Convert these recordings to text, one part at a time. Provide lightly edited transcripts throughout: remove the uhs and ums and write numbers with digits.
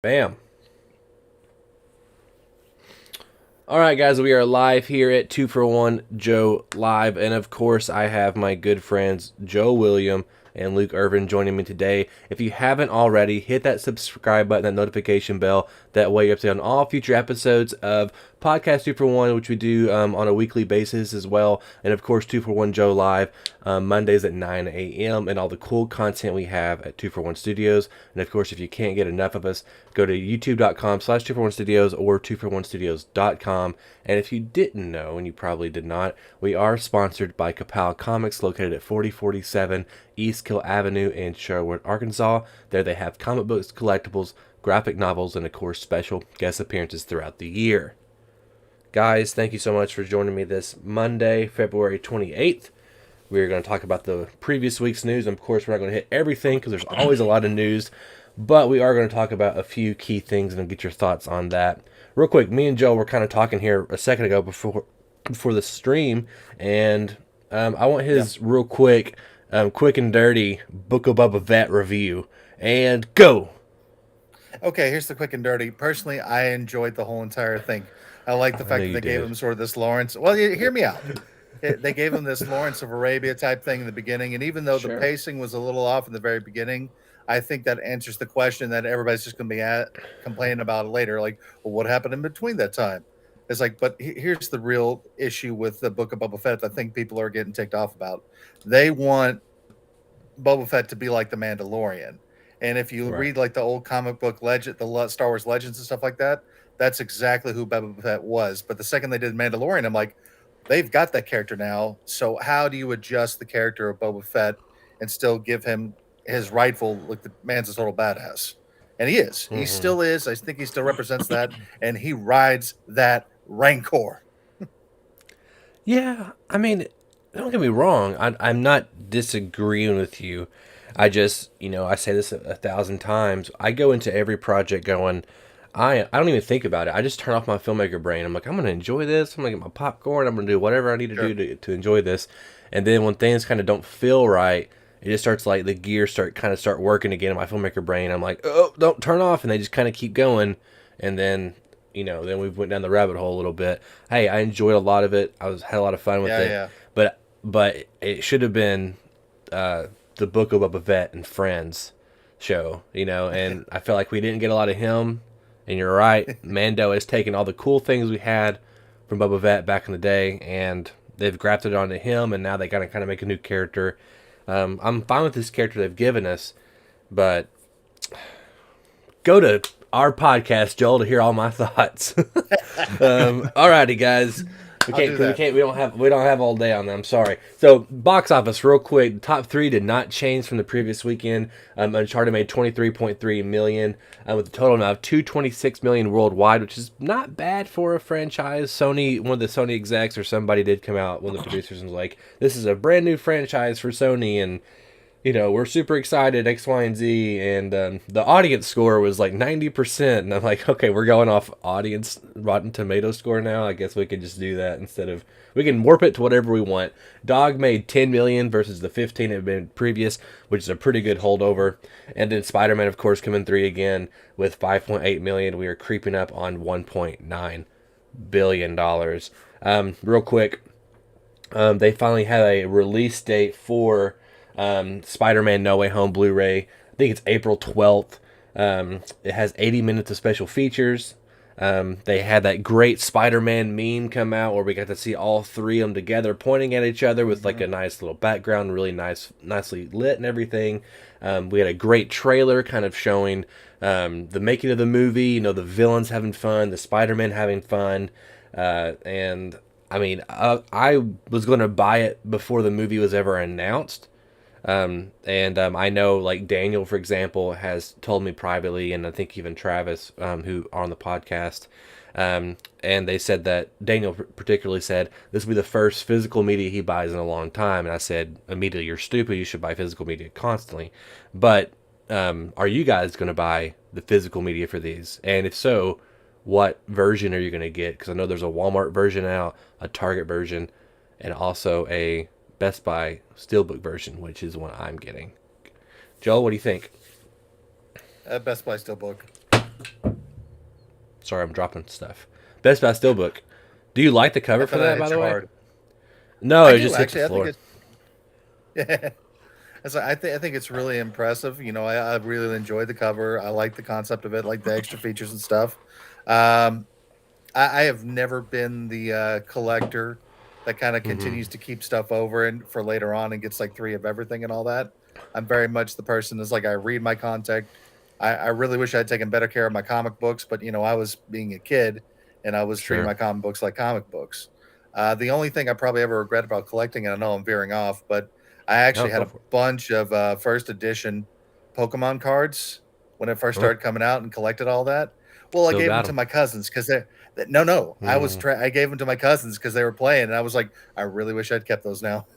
Bam. All right, guys, we are live here at 2 for 1 Joe Live. And of course, I have my good friends Joe William and Luke Irvin joining me today. If you haven't already, hit that subscribe button, that notification bell. That way, you're up to date on all future episodes of Podcast 2 for 1, which we do on a weekly basis as well. And of course, 2 for 1 Joe Live, Mondays at 9 a.m. And all the cool content we have at 2 for 1 Studios. And of course, if you can't get enough of us, go to youtube.com/2 for 1 Studios or 2for1studios.com. And if you didn't know, and you probably did not, we are sponsored by Kapow Comics, located at 4047 East Kill Avenue in Sherwood, Arkansas. There they have comic books, collectibles, graphic novels, and of course special guest appearances throughout the year. Guys, thank you so much for joining me this Monday, February 28th. We're going to talk about the previous week's news. Of course, we're not going to hit everything because there's always a lot of news, but we are going to talk about a few key things and get your thoughts on that. Real quick, me and Joe were kind of talking here a second ago before the stream, and I want his real quick, quick and dirty Book of Boba Fett review. And go! Okay, here's the quick and dirty. Personally, I enjoyed the whole entire thing. I like the I know fact that you they gave did. him sort of this Lawrence. Well, hear me out. They gave him this Lawrence of Arabia type thing in the beginning, and even though the Sure. pacing was a little off in the very beginning, I think that answers the question that everybody's just going to be complaining about later. Like, well, what happened in between that time? It's like, but here's the real issue with the Book of Boba Fett. I think people are getting ticked off about. They want Boba Fett to be like the Mandalorian. And if you Right. read like the old comic book legend, Star Wars legends and stuff like that, that's exactly who Boba Fett was. But the second they did Mandalorian, I'm like, they've got that character now. So how do you adjust the character of Boba Fett and still give him his rightful, like the man's a total badass? And he is. He Mm-hmm. still is. I think he still represents that, and he rides that Rancor. Yeah, I mean, don't get me wrong. I'm not disagreeing with you. I just, I say this a thousand times. I go into every project going, I don't even think about it. I just turn off my filmmaker brain. I'm like, I'm going to enjoy this. I'm going to get my popcorn. I'm going to do whatever I need to do Sure. to enjoy this. And then when things kind of don't feel right, it just starts like the gears start working again in my filmmaker brain. I'm like, oh, don't turn off. And they just kind of keep going. And then then we went down the rabbit hole a little bit. Hey, I enjoyed a lot of it. Had a lot of fun with Yeah, it, yeah. but it should have been the Book of Boba Fett and Friends show, and I felt like we didn't get a lot of him. And you're right, Mando has taken all the cool things we had from Boba Fett back in the day, and they've grafted it onto him, and now they gotta kind of make a new character. I'm fine with this character they've given us, but go to our podcast, Joel, to hear all my thoughts. Alrighty, guys. We I'll can't do because that. we don't have all day on that. I'm sorry. So box office, real quick. The top three did not change from the previous weekend. Uncharted made 23.3 million, with a total now of 226 million worldwide, which is not bad for a franchise. Sony, one of the Sony execs or somebody did come out, one of the producers, and was like, "This is a brand new franchise for Sony," and we're super excited, X, Y, and Z, and the audience score was like 90%, and I'm like, okay, we're going off audience Rotten Tomato score now. I guess we could just do that instead of we can warp it to whatever we want. Dog made 10 million versus the 15 it had been previous, which is a pretty good holdover. And then Spider-Man, of course, coming through again with 5.8 million. We are creeping up on 1.9 billion dollars. Real quick, they finally had a release date for Spider-Man No Way Home Blu-ray. I think it's April 12th. It has 80 minutes of special features. They had that great Spider-Man meme come out where we got to see all three of them together pointing at each other with like Hmm. a nice little background, really nicely lit and everything. We had a great trailer kind of showing the making of the movie, the villains having fun, the Spider-Man having fun, and I mean, I was going to buy it before the movie was ever announced. And I know, like Daniel, for example, has told me privately, and I think even Travis, who are on the podcast, and they said that Daniel particularly said this will be the first physical media he buys in a long time. And I said immediately, "You're stupid. You should buy physical media constantly." But are you guys going to buy the physical media for these? And if so, what version are you going to get? Because I know there's a Walmart version out, a Target version, and also a Best Buy Steelbook version, which is one I'm getting. Joel, what do you think? Best Buy still book. Sorry, I'm dropping stuff. Best Buy Steelbook. Do you like the I cover for thought I that, by hit the you way? hard. No, I it do just hit the actually. I think floor. it's yeah. I think it's really impressive. I really enjoyed the cover. I like the concept of it, like the extra features and stuff. Um, I have never been the collector that kind of Hmm. continues to keep stuff over and for later on and gets like three of everything and all that. I'm very much the person that's like I read my content. I really wish I'd taken better care of my comic books, but I was being a kid and I was treating Sure. my comic books like comic books. The only thing I probably ever regret about collecting, and I know I'm veering off, but I No, actually had go a for it. bunch of first edition Pokemon cards when it first Huh. started coming out and collected all that. Well, I Still gave them got to them. my cousins because no, Mm. I gave them to my cousins because they were playing, and I was like, I really wish I'd kept those now.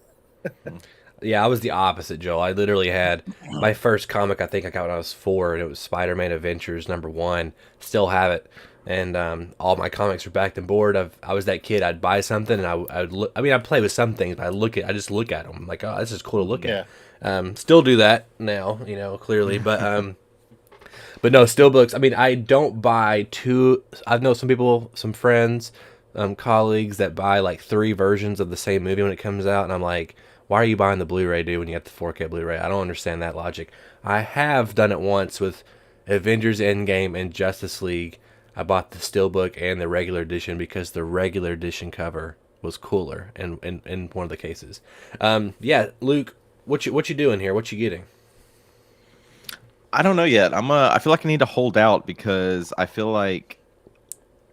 Yeah, I was the opposite, Joel. I literally had my first comic. I think I got when I was 4, and it was Spider-Man Adventures #1. Still have it, and all my comics are backed and board. I was that kid. I'd buy something, and I would look. I mean, I play with some things, but I just look at them. I'm like, oh, this is cool to look at. Yeah, Still do that now, clearly, but no, still books. I mean, I don't buy two. I know some people, some friends, colleagues that buy like 3 versions of the same movie when it comes out, and I'm like, why are you buying the Blu-ray, dude, when you have the 4K Blu-ray? I don't understand that logic. I have done it once with Avengers Endgame and Justice League. I bought the steelbook and the regular edition because the regular edition cover was cooler in one of the cases. Yeah, Luke, what you doing here? What you getting? I don't know yet. I feel like I need to hold out because I feel like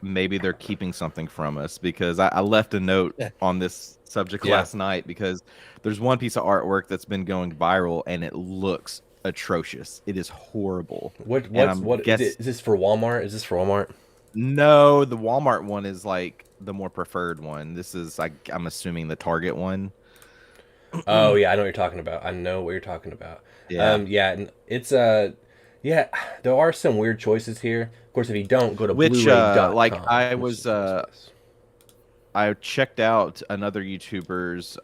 maybe they're keeping something from us because I left a note yeah. on this subject Yeah. last night because there's one piece of artwork that's been going viral and it looks atrocious. It is horrible. What And what's I'm what is guess it? Is this for Walmart? Is this for Walmart? no, the Walmart one is like the more preferred one. This is like I'm assuming the Target one. Oh yeah, I know what you're talking about. I know what you're talking about. Yeah. Yeah, and it's yeah, there are some weird choices here. Of course, if you don't go to Which like Blu-ray.com, I which was is the best place. I checked out another YouTuber's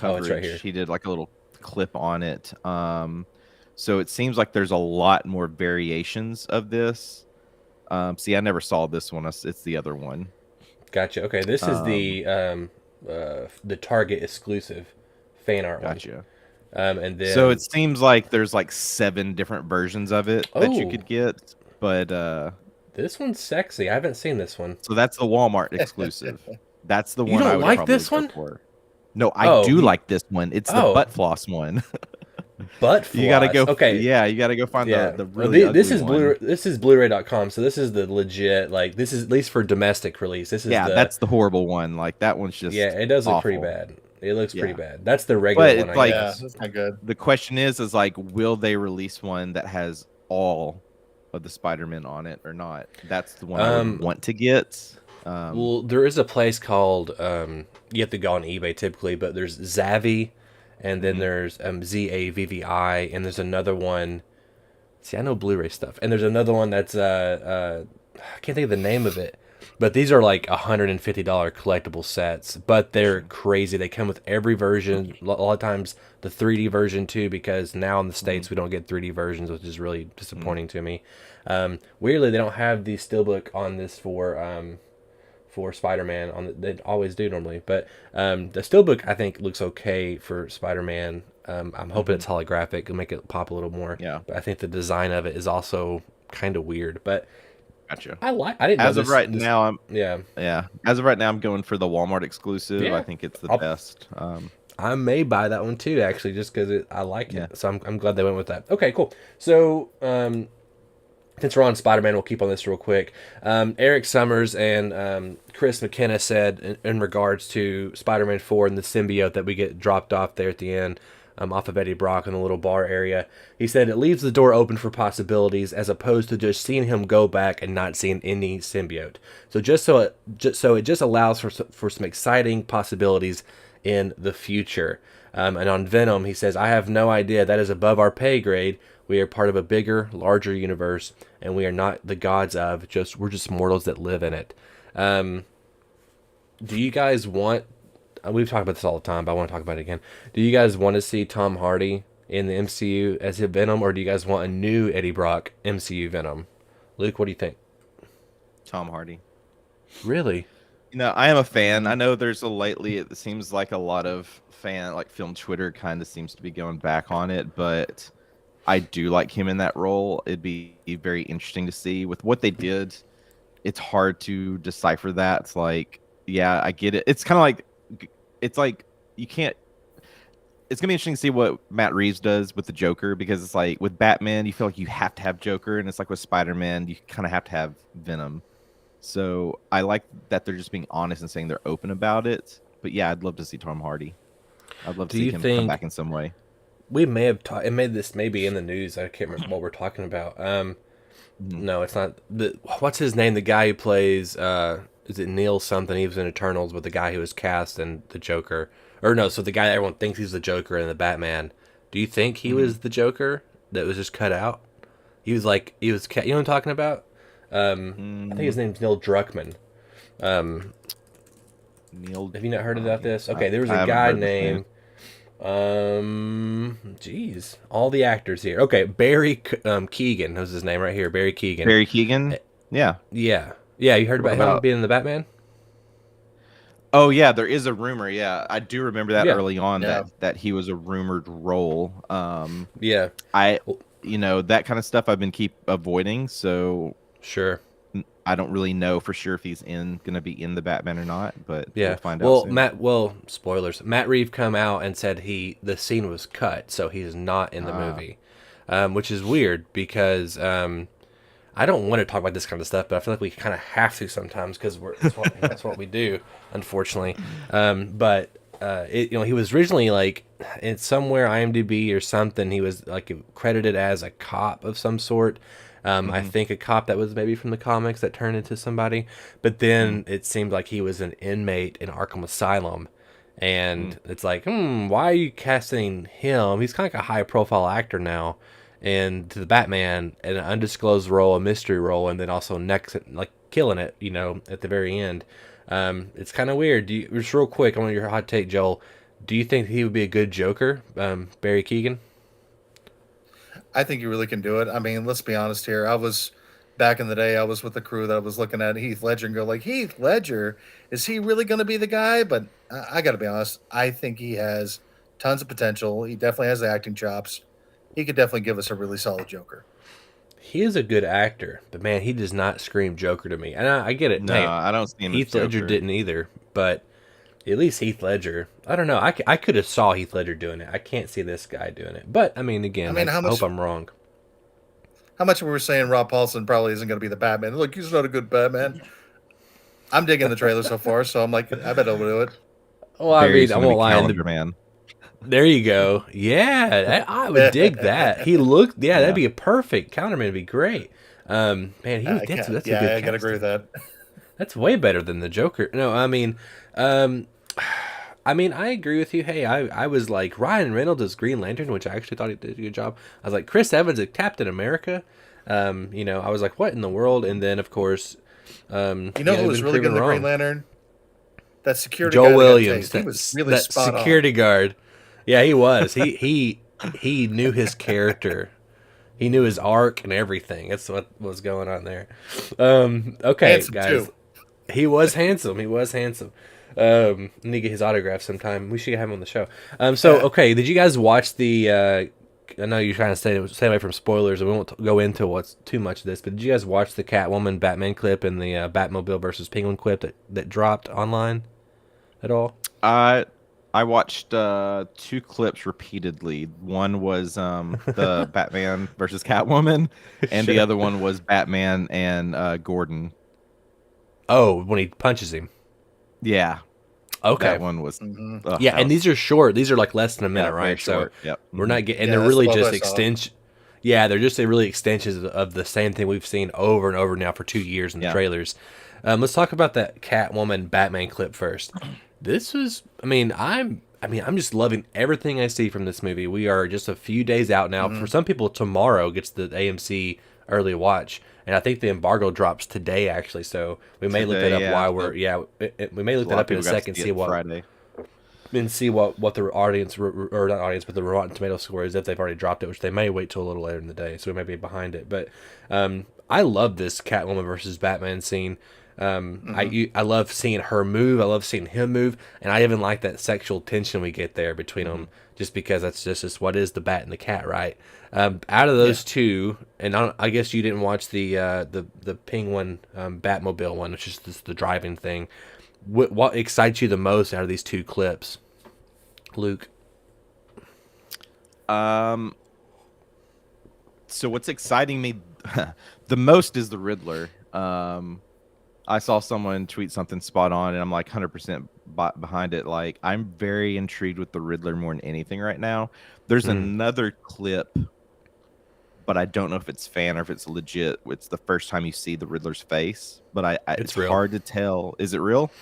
Oh, it's right coverage. here. He did like a little clip on it. So it seems like there's a lot more variations of this. See, I never saw this one. It's the other one. Gotcha. Okay, this is Um, the Target exclusive fan art one. gotcha. And So it then seems like there's like 7 different versions of it that you oh, could get, but this one's sexy. I haven't seen this one. so that's the Walmart exclusive. That's the You one I don't would like probably this go one? for. No, I Oh, do you like this one. It's the oh butt floss one. butt You gotta floss. go. Okay, Yeah, you gotta go find yeah. the Well, really this ugly is one. Blu-ray.com, so this is the legit, like, this is at least for domestic release. This is Yeah, the that's the horrible one. Like that one's yeah, just it does look pretty awful. bad. It looks pretty Yeah, bad. That's the regular but one, it's I like Yeah, guess. that's not good. the question is like, will they release one that has all of the Spider-Man on it or not? That's the one I would Um, want to get. Um, well, there is a place called you have to go on eBay typically, but there's Zavvi, and then mhm. there's Zavvi, and there's another one. See, I know Blu-ray stuff, and there's another one that's I can't think of the name of it, but these are like $150 collectible sets, but they're Gotcha. crazy. They come with every version. A lot of times the 3D version too, because now in the Mhm, states we don't get 3D versions, which is really mhm, disappointing to me. Weirdly, they don't have the steelbook on this for Spider-Man. They always do normally, but the steelbook I think looks okay for Spider-Man. I'm hoping mhm. it's holographic and make it pop a little more. Yeah, But I think the design of it is also kind of weird. But gotcha. I didn't know As of this. right now, I'm Yeah, yeah. As of right now, I'm going for the Walmart exclusive. I yeah. think it's the I'll, best. I may buy that one too, actually, just because I like Yeah. it. So I'm glad they went with that. Okay, cool. So since we're on Spider-Man, we'll keep on this real quick. Eric Summers and Chris McKenna said in regards to Spider-Man 4 and the symbiote that we get dropped off there at the end, off of Eddie Brock in the little bar area. He said it leaves the door open for possibilities as opposed to just seeing him go back and not seeing any symbiote. So it just allows for some exciting possibilities in the future. And on Venom, he says, I have no idea. That is above our pay grade. We are part of a bigger, larger universe, and we are not the gods of. We're just mortals that live in it. Um, do you guys want? We've talked about this all the time, but I want to talk about it again. Do you guys want to see Tom Hardy in the MCU as a Venom, or do you guys want a new Eddie Brock MCU Venom? Luke, what do you think? Tom Hardy. Really? I am a fan. I know there's lately it seems like a lot of film Twitter kind of seems to be going back on it, but I do like him in that role. It'd be very interesting to see with what they did. It's hard to decipher that. It's like, yeah, I get it. It's like you can't. It's gonna be interesting to see what Matt Reeves does with the Joker, because it's like with Batman, you feel like you have to have Joker, and it's like with Spider-Man, you kind of have to have Venom. So I like that they're just being honest and saying they're open about it. But yeah, I'd love to see Tom Hardy. I'd love to Do see you him come think back in some way. we may have it made this maybe in the news? I can't remember what we're talking about. No, it's not. What's his name? The guy who plays is it Neil something? He was in Eternals, but the guy who was cast in the Joker, or no? So the guy that everyone thinks he's the Joker in the Batman. Do you think he was the Joker that was just cut out? He was like you know what I'm talking about? I think his name's Neil Druckmann. Neil, Have you not heard about this? Okay, there was I a haven't guy heard this name. named geez, all the actors here. Okay, Barry Keoghan was his name right here. Barry Keoghan. Barry Keoghan. Yeah. Yeah, yeah. You heard What about him about? being in the Batman? Oh yeah, there is a rumor. Yeah, I do remember that Yeah, early on Yeah. that he was a rumored role. yeah. I Well, that kind of stuff I've been keep avoiding, so sure. I don't really know for sure if he's gonna be in the Batman or not, but we'll Yeah. find out Well, soon. spoilers. Matt Reeves come out and said the scene was cut, so he's not in the movie, which is weird because I don't want to talk about this kind of stuff, but I feel like we kind of have to sometimes because that's what we do, unfortunately. But he was originally like in somewhere IMDb or something. He was like credited as a cop of some sort. I think a cop that was maybe from the comics that turned into somebody, but then it seemed like he was an inmate in Arkham Asylum. And it's like, why are you casting him? He's kind of like a high profile actor now, and to the Batman in an undisclosed role, a mystery role, and then also next, like killing it, at the very end. It's kind of weird. Just real quick, I want your hot take, Joel. Do you think he would be a good Joker, Barry Keoghan? I think you really can do it. I mean, let's be honest here. I was back in the day. I was with the crew that was looking at Heath Ledger and go like, Heath Ledger, is he really going to be the guy? But I got to be honest. I think he has tons of potential. He definitely has the acting chops. He could definitely give us a really solid Joker. He is a good actor, but man, he does not scream Joker to me. And I get it. No, Hey, I don't see him Heath as Ledger Joker. didn't either, but at least Heath Ledger. I don't know. I could have saw Heath Ledger doing it. I can't see this guy doing it. But I mean, again, I How much? hope I'm wrong. How much were we saying Rob Paulson probably isn't going to be the Batman? Look, he's not a good Batman. I'm digging the trailer so far, so I'm like, I bet he'll do it. Well, I Barry's mean, I gonna won't be lie. Calendar Man. There you go. Yeah, I would dig that. He looked. Yeah, that'd Yeah. be a perfect counterman. It'd be great. Man, that's a good. I gotta agree with that. That's way better than the Joker. No, I agree with you. Hey, I was like Ryan Reynolds as Green Lantern, which I actually thought he did a good job. I was like Chris Evans as Captain America. I was like, what in the world? And then of course, You know who was really good in the Green Lantern? That security guy Joe that got Williams, tased. He was really that spot security guard. Yeah, he was. He knew his character. He knew his arc and everything. That's what was going on there. Okay, Handsome, guys. too. He was handsome. He was handsome. Need to get his autograph sometime. We should have him on the show. Okay, did you guys watch the? I know you're trying to stay away from spoilers, and we won't go into what's too much of this. But did you guys watch the Catwoman Batman clip and the Batmobile versus Penguin clip that dropped online at all? I watched 2 clips repeatedly. One was the Batman versus Catwoman, and the other one was Batman and Gordon. Oh, when he punches him. Yeah, Okay. that one was. Yeah, and these are short. These are like less than a minute, very right? So short. Yep. we're not getting, and Yeah, they're that's really the one just I saw. extension. Yeah, they're just really extensions of the same thing we've seen over and over now for 2 years in the Yeah. trailers. Let's talk about that Catwoman Batman clip first. This was, I'm just loving everything I see from this movie. We are just a few days out now. For some people, tomorrow gets the AMC early watch, and I think the embargo drops today actually. So we may look that up Today, while yeah. we may look that up in a second. See what. Friday. and see what the audience or not audience, but the Rotten Tomato score is if they've already dropped it, which they may wait till a little later in the day, so we may be behind it. But I love this Catwoman versus Batman scene. I love seeing her move. I love seeing him move, and I even like that sexual tension we get there between them, just because that's just what is the Bat and the Cat, right? Out of those two, and I guess you didn't watch the Penguin Batmobile one, which is just the driving thing. What excites you the most out of these two clips, Luke? So what's exciting me the most is the Riddler. I saw someone tweet something spot on, and I'm like 100% behind it. Like, I'm very intrigued with the Riddler more than anything right now. There's another clip, but I don't know if it's fan or if it's legit. It's the first time you see the Riddler's face, but it's real. hard to tell. Is it real?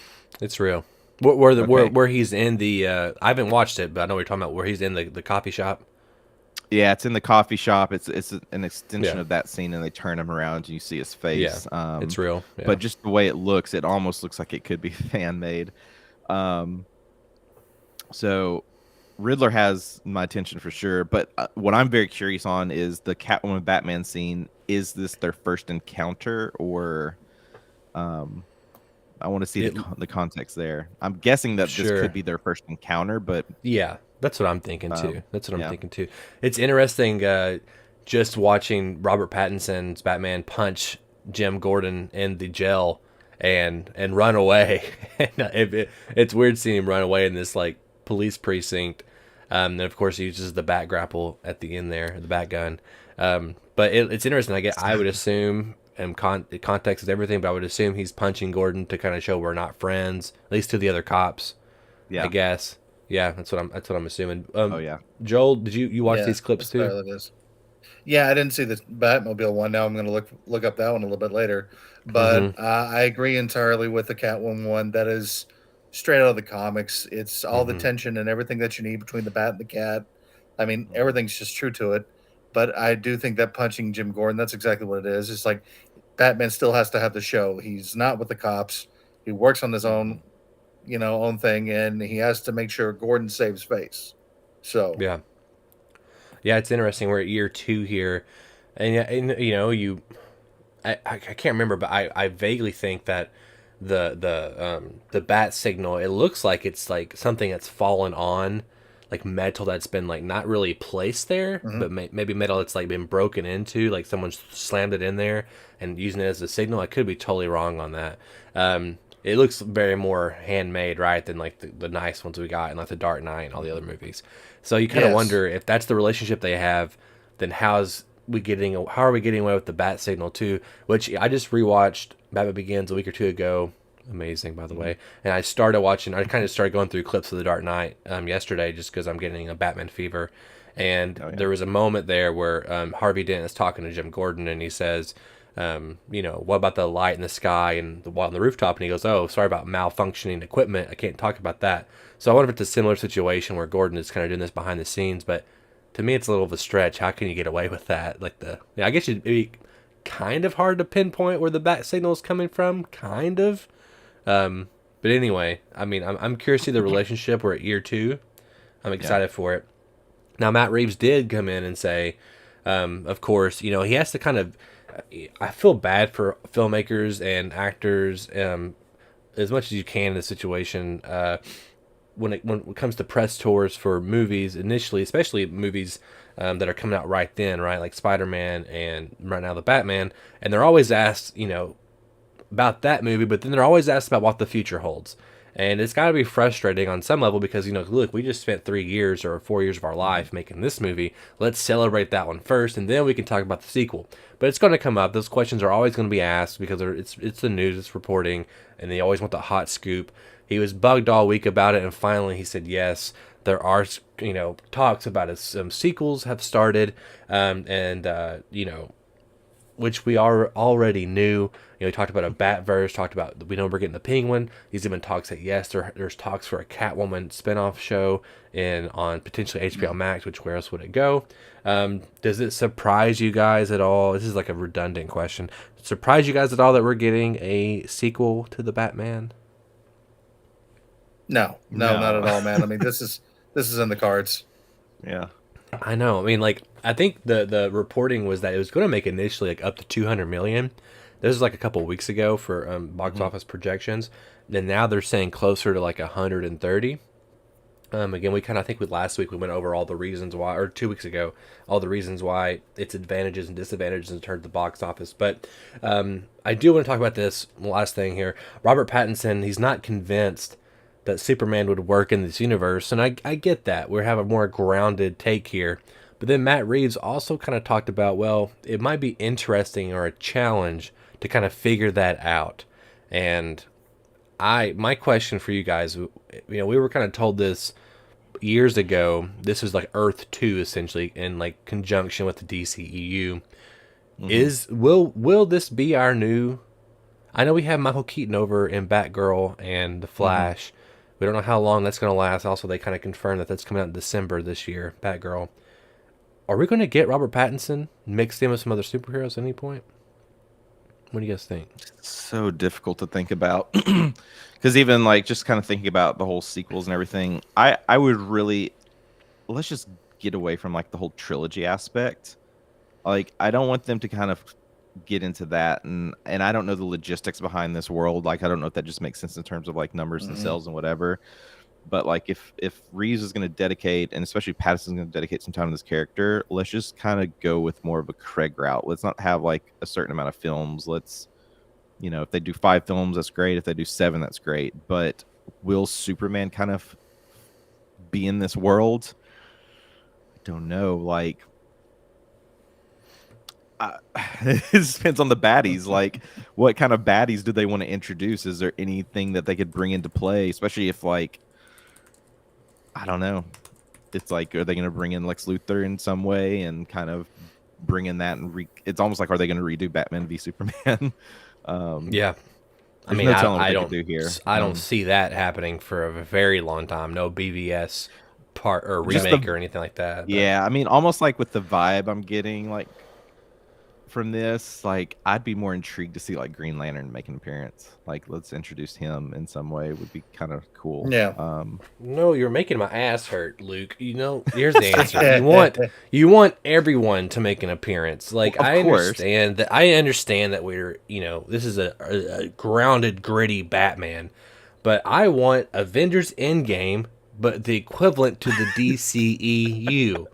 It's real. Where he's in the I haven't watched it, but I know what you're talking about. Where he's in the coffee shop. Yeah, it's in the coffee shop. It's an extension of that scene, and they turn him around and you see his face. Yeah, it's real. Yeah. But just the way it looks, it almost looks like it could be fan made. So Riddler has my attention for sure. But what I'm very curious on is the Catwoman Batman scene. Is this their first encounter, or I want to see the context there. I'm guessing that this could be their first encounter, but yeah. That's what I'm thinking too. I'm thinking too. It's interesting just watching Robert Pattinson's Batman punch Jim Gordon in the jail and run away. It's weird seeing him run away in this like police precinct. And of course he uses the bat grapple at the end there, the bat gun. But it's interesting. I would assume, and context is everything, but I would assume he's punching Gordon to kind of show we're not friends, at least to the other cops. Yeah, I guess. Yeah, that's what I'm assuming. Joel, did you watch these clips too? Yeah, I didn't see the Batmobile one. Now I'm going to look up that one a little bit later. But I agree entirely with the Catwoman one. That is straight out of the comics. It's all the tension and everything that you need between the Bat and the Cat. I mean, everything's just true to it. But I do think that punching Jim Gordon, that's exactly what it is. It's like Batman still has to have the show. He's not with the cops. He works on his own thing, and he has to make sure Gordon saves face. So yeah, it's interesting. We're at year 2 here, and I can't remember, but I vaguely think that the bat signal, it looks like it's like something that's fallen on, like metal that's been like not really placed there, but maybe metal that's like been broken into, like someone's slammed it in there and using it as a signal. I could be totally wrong on that. It looks very more handmade, right, than like the nice ones we got in like the Dark Knight and all the other movies. So you kind of wonder if that's the relationship they have, then how are we getting away with the bat signal too? Which I just rewatched Batman Begins a week or two ago. Amazing, by the way. And I kind of started going through clips of the Dark Knight yesterday just because I'm getting a Batman fever. And there was a moment there where Harvey Dent is talking to Jim Gordon, and he says, what about the light in the sky and the wall on the rooftop? And he goes, oh, sorry about malfunctioning equipment. I can't talk about that. So I wonder if it's a similar situation where Gordon is kind of doing this behind the scenes, but to me, it's a little of a stretch. How can you get away with that? I guess it'd be kind of hard to pinpoint where the bat signal is coming from, kind of. But anyway, I mean, I'm curious to see the relationship. We're at year 2. I'm excited for it. Now, Matt Reeves did come in and say, of course, he has to kind of, I feel bad for filmmakers and actors as much as you can in this situation. When it comes to press tours for movies initially, especially movies that are coming out right then, right, like Spider-Man and right now the Batman, and they're always asked, about that movie, but then they're always asked about what the future holds. And it's got to be frustrating on some level because, look, we just spent 3 years or 4 years of our life making this movie. Let's celebrate that one first, and then we can talk about the sequel. But it's going to come up. Those questions are always going to be asked because it's the news, it's reporting, and they always want the hot scoop. He was bugged all week about it, and finally he said yes. There are, talks about it. Some sequels have started, which we already knew. We talked about a Batverse, talked about, we know we're getting the Penguin. These have been talks that, yes, there's talks for a Catwoman spinoff show on potentially HBO Max, which where else would it go? Does it surprise you guys at all? This is like a redundant question. Does it surprise you guys at all that we're getting a sequel to the Batman? No, not at No. all, man. I mean, this is in the cards. Yeah. I know. I mean, like, I think the reporting was that it was going to make initially like up to 200 million. This was like a couple weeks ago for box Mhm. office projections. Then now they're saying closer to like 130. Again, we kind of think last week we went over all the reasons why, or 2 weeks ago, all the reasons why its advantages and disadvantages in terms of the box office. But I do want to talk about this last thing here. Robert Pattinson, he's not convinced that Superman would work in this universe, and I get that. We have a more grounded take here. But then Matt Reeves also kind of talked about, well, it might be interesting or a challenge to kind of figure that out. And my question for you guys, we were kind of told this years ago. This was like Earth 2 essentially in like conjunction with the DCEU. Mhm. Will this be our new? I know we have Michael Keaton over in Batgirl and The Mhm. Flash. We don't know how long that's going to last. Also, they kind of confirmed that that's coming out in December this year, Batgirl. Are we going to get Robert Pattinson mixed in with some other superheroes at any point? What do you guys think? So difficult to think about because even like just kind of thinking about the whole sequels and everything, I would really let's just get away from like the whole trilogy aspect. Like I don't want them to kind of get into that, and I don't know the logistics behind this world. Like I don't know if that just makes sense in terms of like numbers and Hmm. sales and whatever. But like if Reeves is going to dedicate, and especially Pattinson's going to dedicate some time to this character, let's just kind of go with more of a Craig route. Let's not have like a certain amount of films. Let's, if they do 5 films, that's great. If they do 7, that's great. But will Superman kind of be in this world? I don't know. Like, it depends on the baddies. Like, what kind of baddies do they want to introduce? Is there anything that they could bring into play, especially if, like, I don't know. It's like, are they going to bring in Lex Luthor in some way and kind of bring in that and it's almost like, are they going to redo Batman v Superman? um, Yeah, I there's mean, no telling what they could do here. I don't see that happening for a very long time. No BVS part or Just remake the or anything like that. But Yeah, I mean, almost like with the vibe I'm getting, like from this, like I'd be more intrigued to see like Green Lantern make an appearance. Like, let's introduce him in some way would be kind of cool. Yeah. no, you're making my ass hurt, Luke. Here's the answer. You want everyone to make an appearance. Well, Like of course, I understand that we're this is a grounded, gritty Batman, but I want Avengers Endgame, but the equivalent to the DCEU.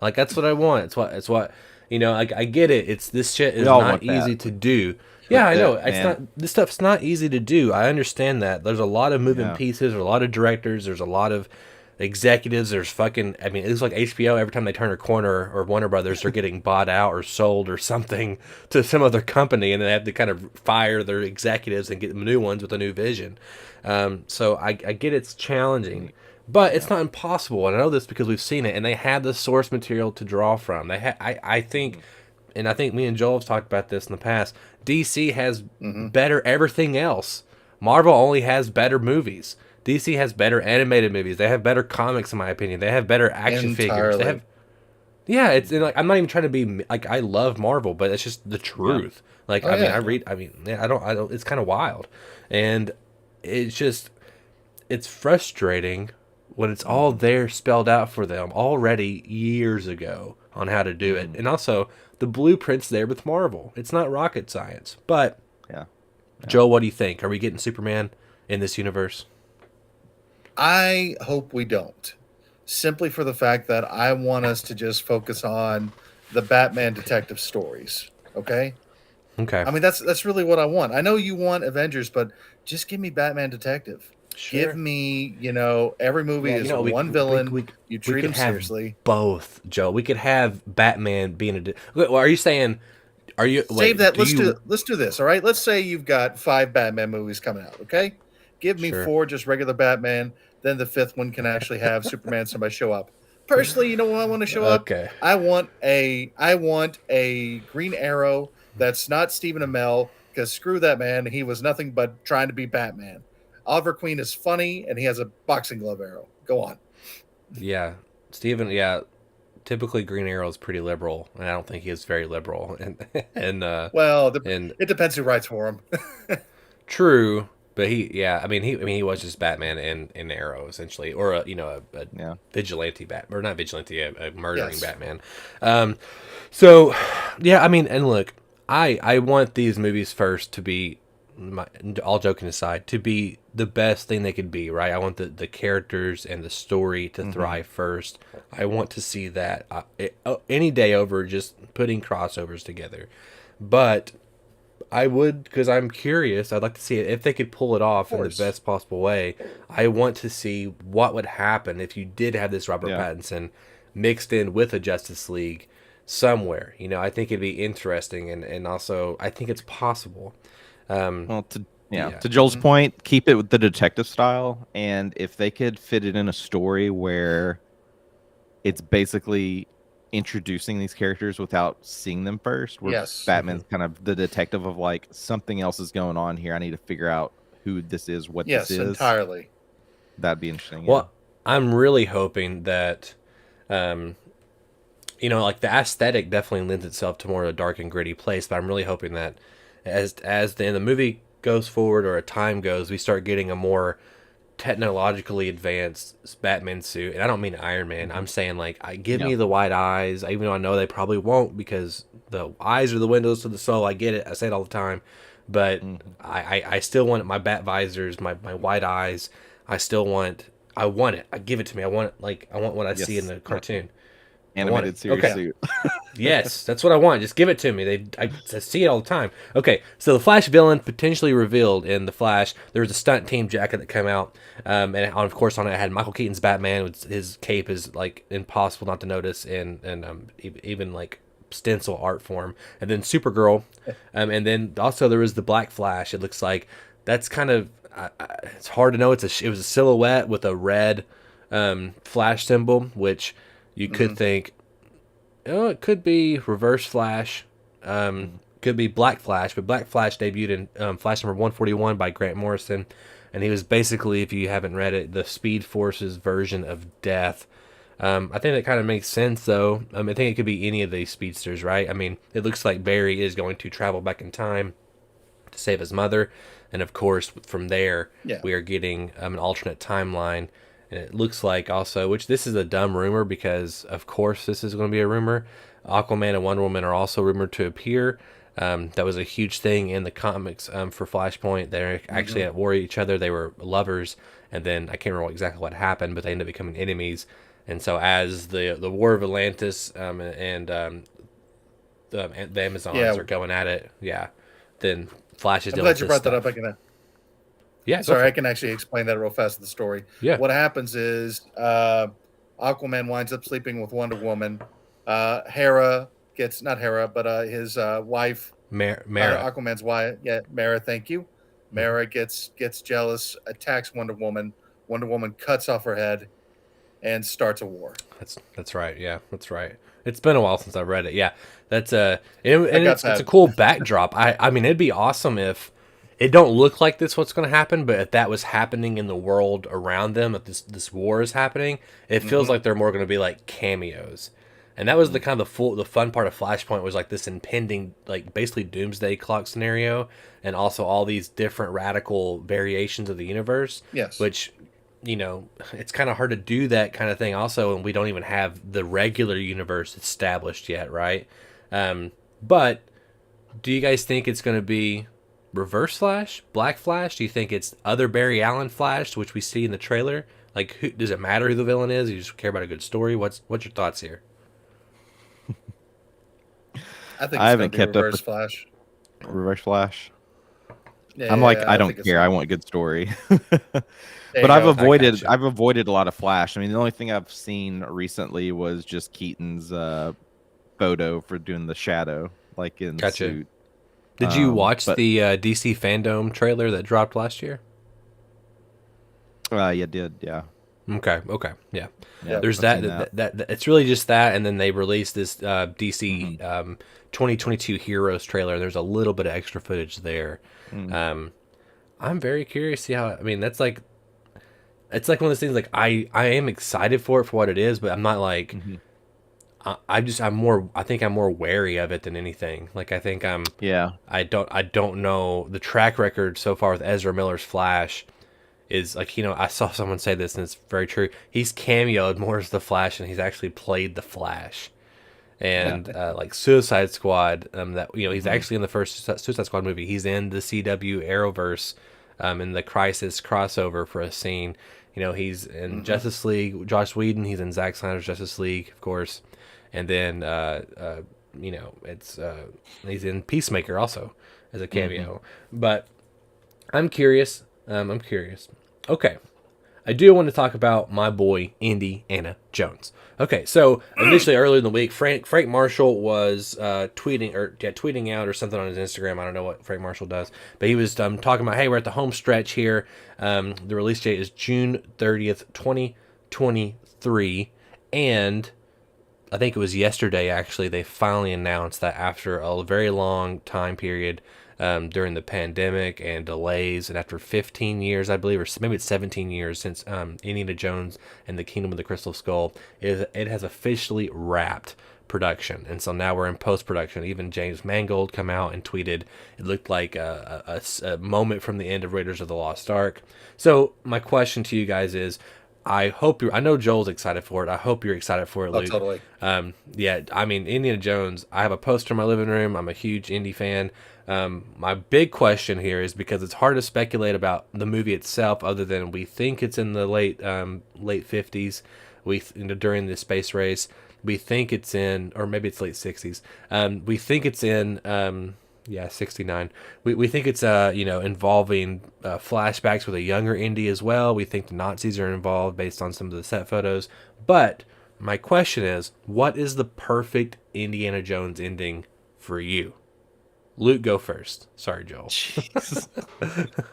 Like that's what I want. It's what Like I get it. It's this shit we is all not want that. easy to do. But Yeah, I know. that It's man, not. This stuff's not easy to do. I understand that. There's a lot of moving yeah, pieces. There's a lot of directors. There's a lot of executives. There's fucking. I mean, it's like HBO. Every time they turn a corner, or Warner Brothers, they're getting bought out or sold or something to some other company, and they have to kind of fire their executives and get new ones with a new vision. So I get it's challenging. But it's yeah. not impossible, and I know this because we've seen it, and they have the source material to draw from. I think, Mhm. and I think me and Joel have talked about this in the past. DC has Hmm. better everything else. Marvel only has better movies. DC has better animated movies. They have better comics, in my opinion. They have better action figures. They Entirely. have, yeah. It's and like I'm not even trying to be like I love Marvel, but it's just the Yeah. truth. Like Oh I mean, yeah. I read. I mean, yeah, I don't. It's kind of wild, and it's just it's frustrating when it's all Mhm. there spelled out for them already years ago on how to do it. Mhm. And also the blueprint's there with Marvel. It's not rocket science. But Yeah. Yeah. Joe, what do you think? Are we getting Superman in this universe? I hope we don't. Simply for the fact that I want us to just focus on the Batman detective stories. Okay? Okay. I mean that's really what I want. I know you want Avengers, but just give me Batman detective. Give Sure. me, every movie Yeah, is we one we villain. we You we treat could him have seriously. both, Joe. We could have Batman being well, are you saying are you Save wait, that. do you Let's do this. All right. Let's say you've got 5 Batman movies coming out. Okay. Give me sure. 4 just regular Batman. Then the fifth one can actually have Superman somebody show up. Personally, you know what I want to show up? Okay. I want a Green Arrow that's not Stephen Amell because screw that man. He was nothing but trying to be Batman. Oliver Queen is funny and he has a boxing glove arrow. Go on. Yeah. Steven, yeah, typically Green Arrow is pretty liberal, and I don't think he is very liberal. And Well, and it depends who writes for him. true, But he was just Batman in Arrow essentially, or a Yeah. vigilante Batman, or not vigilante, a murdering Yes. Batman. So yeah, I mean, and look, I want these movies first to be, all joking aside, to be the best thing they could be, right? I want the characters and the story to thrive first. I want to see that any day over just putting crossovers together, but I would, because I'm curious. I'd like to see it if they could pull it off in the course. best possible way. I want to see what would happen if you did have this Robert Yeah. Pattinson mixed in with a Justice League somewhere. I think it'd be interesting, and also I think it's possible. Well, Yeah. to Joel's point, keep it with the detective style, and if they could fit it in a story where it's basically introducing these characters without seeing them first, where Yes. Batman's kind of the detective of like, something else is going on here. I need to figure out who this is, what Yes, this is. entirely. That'd be interesting. Well, I'm really hoping that, like the aesthetic definitely lends itself to more of a dark and gritty place. But I'm really hoping that as the movie goes forward or a time goes, we start getting a more technologically advanced Batman suit. And I don't mean Iron Man. I'm saying like, give me the white eyes, even though I know they probably won't, because the eyes are the windows to the soul. I get it. I say it all the time. But I still want my bat visors, my white eyes. I want it. I give it to me. I want what I see in the cartoon. Animated series suit. Yes, that's what I want. Just give it to me. I see it all the time. Okay, so the Flash villain potentially revealed in the Flash. There was a stunt team jacket that came out, and of course on it had Michael Keaton's Batman. His cape is like impossible not to notice, and even like stencil art form. And then Supergirl, and then also there was the Black Flash. It looks like that's kind of it's hard to know. It was a silhouette with a red Flash symbol, which you could think, it could be Reverse Flash, could be Black Flash, but Black Flash debuted in Flash number 141 by Grant Morrison, and he was basically, if you haven't read it, the Speed Force's version of Death. I think that kind of makes sense, though. I think it could be any of these speedsters, right? I mean, it looks like Barry is going to travel back in time to save his mother, and of course, from there, we are getting an alternate timeline. And it looks like also, which this is a dumb rumor because, of course, this is going to be a rumor. Aquaman and Wonder Woman are also rumored to appear. That was a huge thing in the comics for Flashpoint. They're actually at war with each other. They were lovers, and then I can't remember exactly what happened, but they ended up becoming enemies. And so, as the War of Atlantis and the Amazons are going at it, then Flash is I'm dealing glad with you this brought that stuff. up. I can. Yeah, Sorry, I can actually explain that real fast in the story. Yeah. What happens is Aquaman winds up sleeping with Wonder Woman. Hera gets, not Hera, but his wife, Mara. Aquaman's wife. Yeah, Mara, thank you. Mara gets jealous, attacks Wonder Woman. Wonder Woman cuts off her head and starts a war. That's right. Yeah, that's right. It's been a while since I've read it. Yeah, that's it's a cool backdrop. I mean, it'd be awesome if it don't look like this what's going to happen, but if that was happening in the world around them, if this war is happening, it feels like they're more going to be like cameos. And that was the kind of the fun part of Flashpoint, was like this impending, like basically doomsday clock scenario, and also all these different radical variations of the universe. Yes. Which, it's kind of hard to do that kind of thing also, and we don't even have the regular universe established yet, right? But do you guys think it's going to be Reverse Flash, Black Flash? Do you think it's other Barry Allen Flash, which we see in the trailer? Like, who does it matter who the villain is? You just care about a good story. What's your thoughts here? I haven't kept Reverse up Flash. Reverse Flash. Yeah, I'm like, I don't care. I want a good story. But I've avoided a lot of Flash. I mean, the only thing I've seen recently was just Keaton's photo for doing the Shadow, like in suit. Did you watch the DC Fandom trailer that dropped last year? Yeah, did. Yeah. Okay. Yeah. There's that it's really just that, and then they released this DC 2022 Heroes trailer. There's a little bit of extra footage there. I'm very curious to see how. I mean, that's like, it's like one of those things. Like I am excited for it for what it is, but I'm not like I think I'm more wary of it than anything. Like I think Yeah. I don't know the track record so far with Ezra Miller's Flash is like, I saw someone say this and it's very true. He's cameoed more as the Flash and he's actually played the Flash. And like Suicide Squad, that he's actually in the first Suicide Squad movie. He's in the CW Arrowverse, in the Crisis crossover for a scene. He's in Justice League. Joss Whedon. He's in Zack Snyder's Justice League, of course, and then it's he's in Peacemaker also as a cameo. But I'm curious. I'm curious. Okay. I do want to talk about my boy Indiana Jones. Okay, so initially earlier in the week, Frank Marshall was tweeting out or something on his Instagram. I don't know what Frank Marshall does, but he was talking about, hey, we're at the home stretch here. The release date is June 30th, 2023, and I think it was yesterday actually they finally announced that after a very long time period. During the pandemic and delays, and after 15 years, I believe, or maybe it's 17 years since Indiana Jones and the Kingdom of the Crystal Skull, it has officially wrapped production, and so now we're in post-production. Even James Mangold come out and tweeted it looked like a moment from the end of Raiders of the Lost Ark. So my question to you guys is, I know Joel's excited for it. I hope you're excited for it, Luke. Totally. Yeah, I mean, Indiana Jones, I have a poster in my living room. I'm a huge Indy fan. My big question here is because it's hard to speculate about the movie itself other than we think it's in the late 50s, during the space race. We think it's in, or maybe it's late 60s. We think it's in 69. We think it's involving flashbacks with a younger Indy as well. We think the Nazis are involved based on some of the set photos. But my question is, what is the perfect Indiana Jones ending for you? Luke, go first. Sorry, Joel.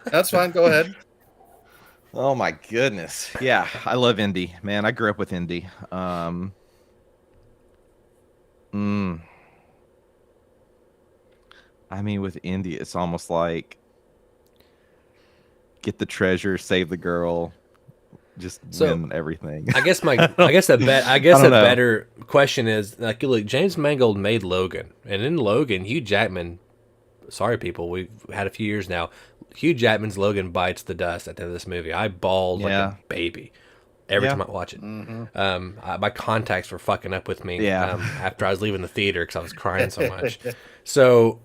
That's fine. Go ahead. Oh my goodness. Yeah, I love Indy, man. I grew up with Indy. I mean, with Indy, it's almost like get the treasure, save the girl, just win everything. I guess a better question is, like, look, James Mangold made Logan, and in Logan, Hugh Jackman. Sorry, people, we've had a few years now. Hugh Jackman's Logan bites the dust at the end of this movie. I bawled like a baby every time I watch it. My contacts were fucking up with me after I was leaving the theater because I was crying so much. So,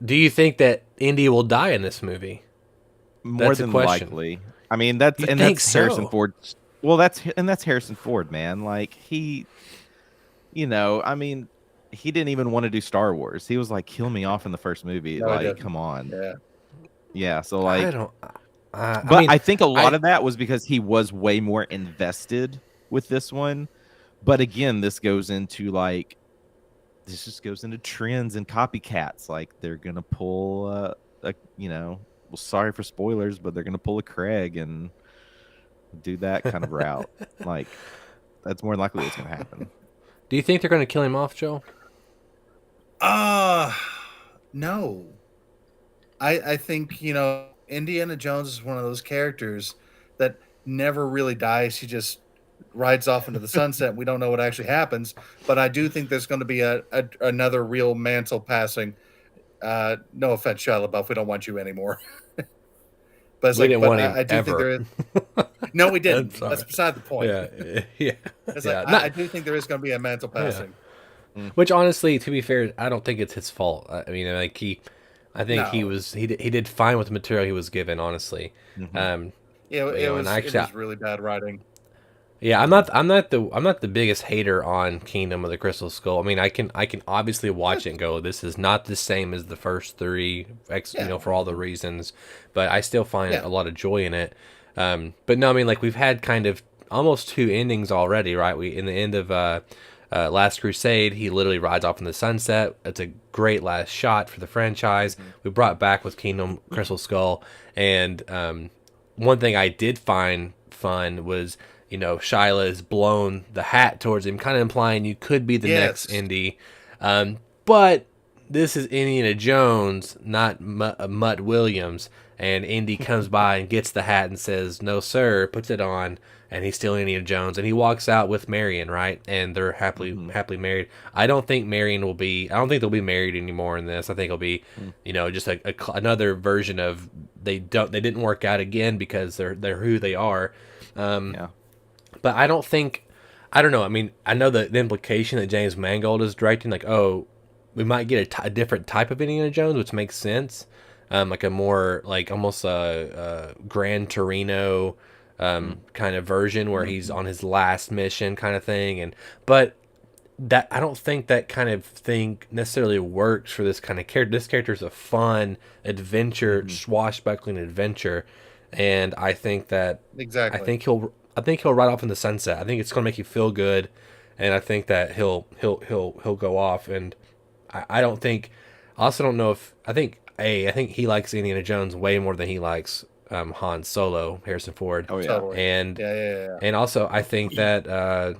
do you think that Indy will die in this movie? More than likely. I mean, that's Harrison Ford. Well, that's Harrison Ford, man. Like he didn't even want to do Star Wars. He was like, kill me off in the first movie. No, like, come on. Yeah. So like, I don't. I think a lot of that was because he was way more invested with this one. But again, this just goes into trends and copycats. Like they're gonna pull sorry for spoilers, but they're gonna pull a Craig and do that kind of route. Like that's more than likely what's gonna happen. Do you think they're gonna kill him off, Joe? No. I think, Indiana Jones is one of those characters that never really dies. He just rides off into the sunset. We don't know what actually happens, but I do think there's going to be another real mantle passing. No offense, Shia LaBeouf, we don't want you anymore. But it's we didn't want him I do ever. think there is. No, we didn't. That's beside the point. Yeah. It's I do think there is going to be a mantle passing. Yeah. Which honestly, to be fair, I don't think it's his fault. I mean, like he did fine with the material he was given. Honestly, it was really bad writing. Yeah, I'm not the biggest hater on Kingdom of the Crystal Skull. I mean, I can obviously watch it and go, this is not the same as the first three, for all the reasons, but I still find a lot of joy in it. But no, I mean, like we've had kind of almost two endings already, right? In the end of Last Crusade, he literally rides off in the sunset. It's a great last shot for the franchise. We brought back with Kingdom Crystal Skull, and one thing I did find fun was, Shyla has blown the hat towards him, kind of implying you could be the next Indy. But this is Indiana Jones, not Mutt Williams. And Indy comes by and gets the hat and says, "No, sir," puts it on, and he's still Indiana Jones. And he walks out with Marion, right? And they're happily married. I don't think Marion will be. I don't think they'll be married anymore in this. I think it'll be, just another version of they didn't work out again because they're who they are. Yeah. But I don't think. I don't know. I mean, I know the implication that James Mangold is directing, like, oh, we might get a different type of Indiana Jones, which makes sense. Like a more, like, almost a Gran Torino kind of version where he's on his last mission kind of thing. But that, I don't think that kind of thing necessarily works for this kind of character. This character is a fun adventure, swashbuckling adventure. And I think that Exactly. I think he'll ride off in the sunset. I think it's going to make you feel good, and I think that he'll go off. And I don't think. I also don't know if I think he likes Indiana Jones way more than he likes Han Solo, Harrison Ford. Oh yeah. Totally. And Yeah. and also I think that I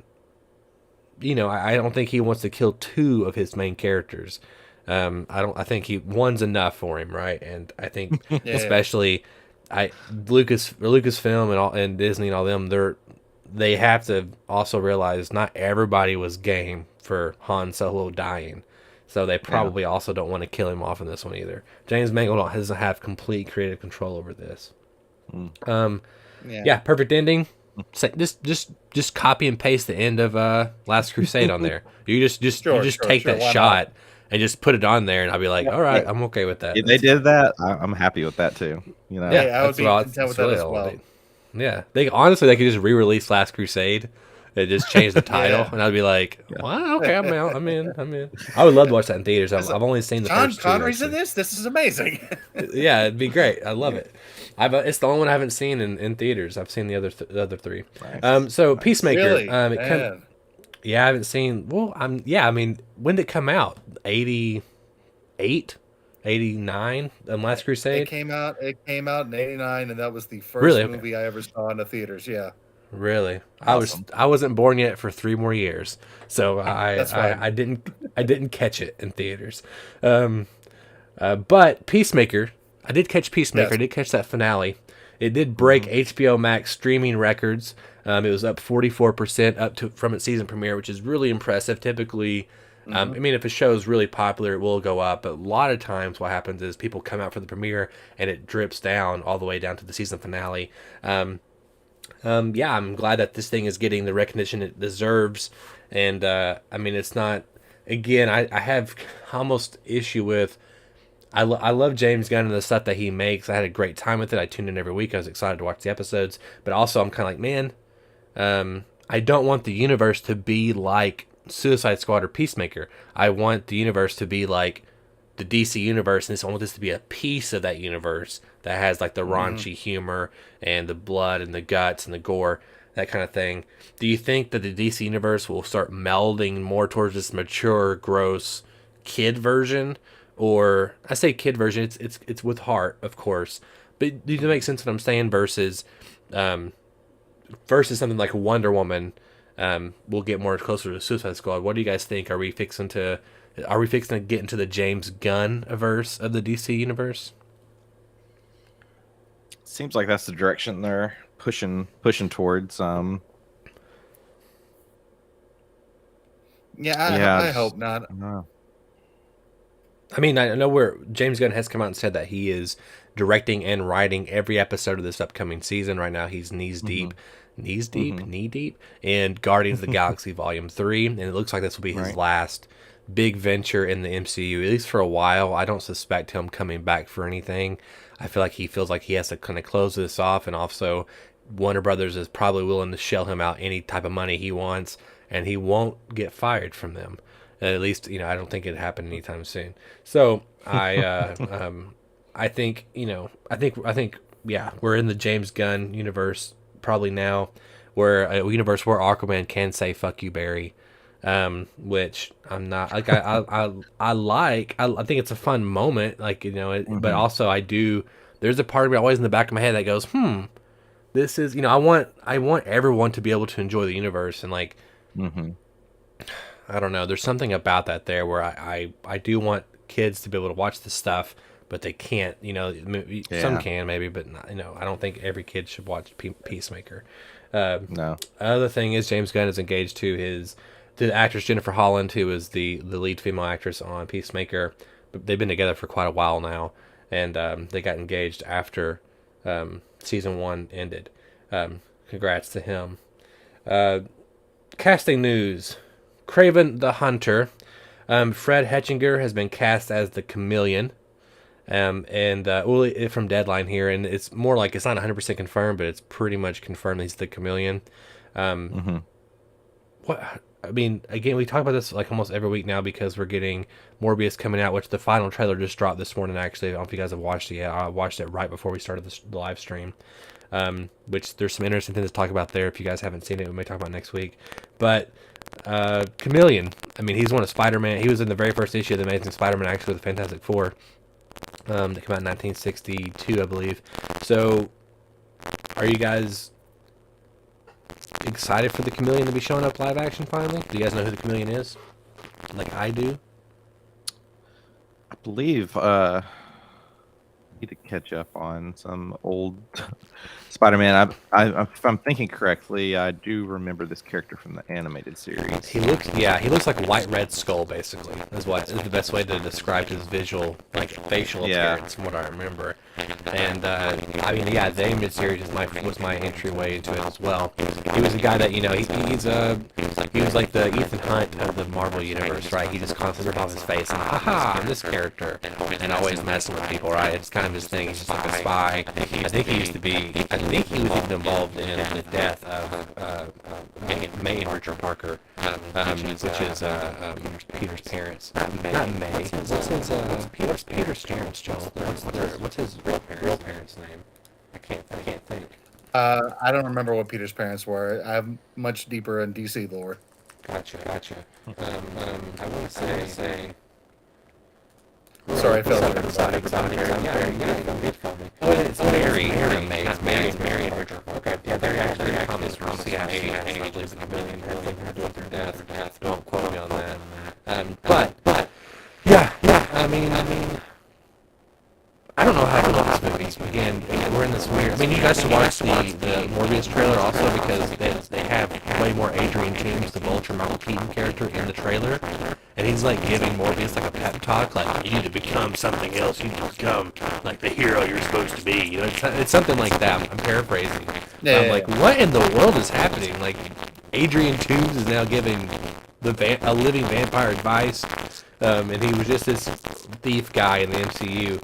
don't think he wants to kill two of his main characters. I think one's enough for him, right? And I think especially. Lucasfilm and Disney and all them, they have to also realize not everybody was game for Han Solo dying, so they probably also don't want to kill him off in this one either. James Mangold doesn't have complete creative control over this. Perfect ending. Just copy and paste the end of Last Crusade on there. You just take that shot and just put it on there, and I'll be like, all right, I'm okay with that. If they did that, I'm happy with that too. Yeah, I would be content with that as well. They honestly they could just re-release Last Crusade and just change the title, and I'd be like, well, okay, I'm out. I'm in. I would love to watch that in theaters. I've only seen the first two. John Connery's in this. This is amazing. Yeah, it'd be great. I love it. It's the only one I haven't seen in theaters. I've seen the other three. Nice. Peacemaker. Really? Yeah, I haven't seen. Well, I mean, when did it come out? 88, 89. Last Crusade. It came out in '89, and that was the first movie I ever saw in the theaters. Yeah. Really, Awesome. I wasn't born yet for 3 more years, so I didn't catch it in theaters. But Peacemaker, I did catch Peacemaker. Yes. I did catch that finale. It did break HBO Max streaming records. It was up 44% from its season premiere, which is really impressive. Typically, I mean, if a show is really popular, it will go up. But a lot of times what happens is people come out for the premiere and it drips down all the way down to the season finale. I'm glad that this thing is getting the recognition it deserves. And, I mean, it's not... Again, I have almost issue with... I love James Gunn and the stuff that he makes. I had a great time with it. I tuned in every week. I was excited to watch the episodes. But also, I'm kind of like, man, I don't want the universe to be like Suicide Squad or Peacemaker. I want the universe to be like the DC universe, and I want this to be a piece of that universe that has like the raunchy humor and the blood and the guts and the gore, that kind of thing. Do you think that the DC universe will start melding more towards this mature, gross kid version? Or I say kid version, it's with heart, of course. But do you make sense what I'm saying? Versus something like Wonder Woman, we'll get more closer to Suicide Squad. What do you guys think? Are we fixing to get into the James Gunn verse of the DC universe? Seems like that's the direction they're pushing towards. I hope not. No. I mean, I know where James Gunn has come out and said that he is directing and writing every episode of this upcoming season. Right now, he's knee deep in Guardians of the Galaxy Volume 3, and it looks like this will be his last big venture in the MCU, at least for a while. I don't suspect him coming back for anything. I feel like he feels like he has to kind of close this off, and also Warner Brothers is probably willing to shell him out any type of money he wants, and he won't get fired from them. At least, I don't think it'd happen anytime soon. So I think, we're in the James Gunn universe probably now, where a universe where Aquaman can say "fuck you, Barry," which I'm not like. I think it's a fun moment, but also I do. There's a part of me always in the back of my head that goes, this is, I want everyone to be able to enjoy the universe, and like. I don't know. There's something about that there where I do want kids to be able to watch this stuff, but they can't. Some can maybe, but not, I don't think every kid should watch Peacemaker. No. Other thing is James Gunn is engaged to the actress Jennifer Holland, who is the lead female actress on Peacemaker. They've been together for quite a while now, and they got engaged after season 1 ended. Congrats to him. Casting news: Craven the Hunter. Fred Hetchinger has been cast as the Chameleon. From Deadline here, and it's more like it's not 100% confirmed, but it's pretty much confirmed he's the Chameleon. What I mean, again, we talk about this like almost every week now because we're getting Morbius coming out, which the final trailer just dropped this morning. Actually, I don't know if you guys have watched it yet. I watched it right before we started the live stream. Which there's some interesting things to talk about there. If you guys haven't seen it, we may talk about next week. But Chameleon, I mean, he's one of Spider-Man. He was in the very first issue of the Amazing Spider-Man, actually, with the Fantastic Four. They came out in 1962, I believe. So, are you guys excited for the Chameleon to be showing up live action finally? Do you guys know who the Chameleon is? Like I do? I believe need to catch up on some old Spider-Man. If I'm thinking correctly, I do remember this character from the animated series. He looks like a white Red Skull, basically. Is the best way to describe his visual, like facial appearance, from what I remember. And I mean, yeah, the animated series was my entryway into it as well. He was a guy that he was like the Ethan Hunt of the Marvel universe, right? He just constantly ripped off his face and I'm this character, and always messing with people, right? It's kind of his thing. He's just like a spy. I think he was even involved in the death of May and Richard Parker, which is Peter's parents. Not May. What's Peter's parents, Joel? What's his real parents' name? I can't think. I don't remember what Peter's parents were. I'm much deeper in DC lore. Gotcha. I want to say. Sorry, I fell over. It's Mary. Mary and Richard. Okay, yeah, they're actually comics from CIA. I believe the Chameleon had to their death. Don't quote me on that. But yeah. I mean, I don't know how I feel about this movie. Again, we're in this weird. I mean, you guys should watch the Morbius trailer also because they have way more Adrian Toomes, the Vulture Michael Keaton character, in the trailer, and he's like giving Morbius like a pep talk, like you need to become something else. You need to become like the hero you're supposed to be. It's something like that. I'm paraphrasing. I'm like, what in the world is happening? Like, Adrian Toomes is now giving a living vampire advice. And he was just this thief guy in the MCU.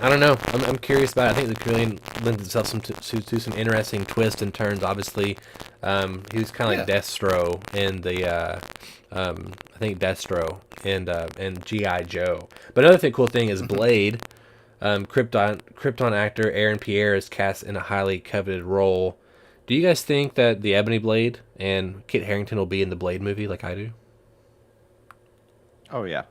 I don't know. I'm curious about it. I think the Chameleon lends itself to some interesting twists and turns. Obviously, he was kind of like Destro in the I think Destro and G.I. Joe. But another cool thing is Blade. Krypton actor Aaron Pierre is cast in a highly coveted role. Do you guys think that the Ebony Blade and Kit Harington will be in the Blade movie like I do? Oh, yeah.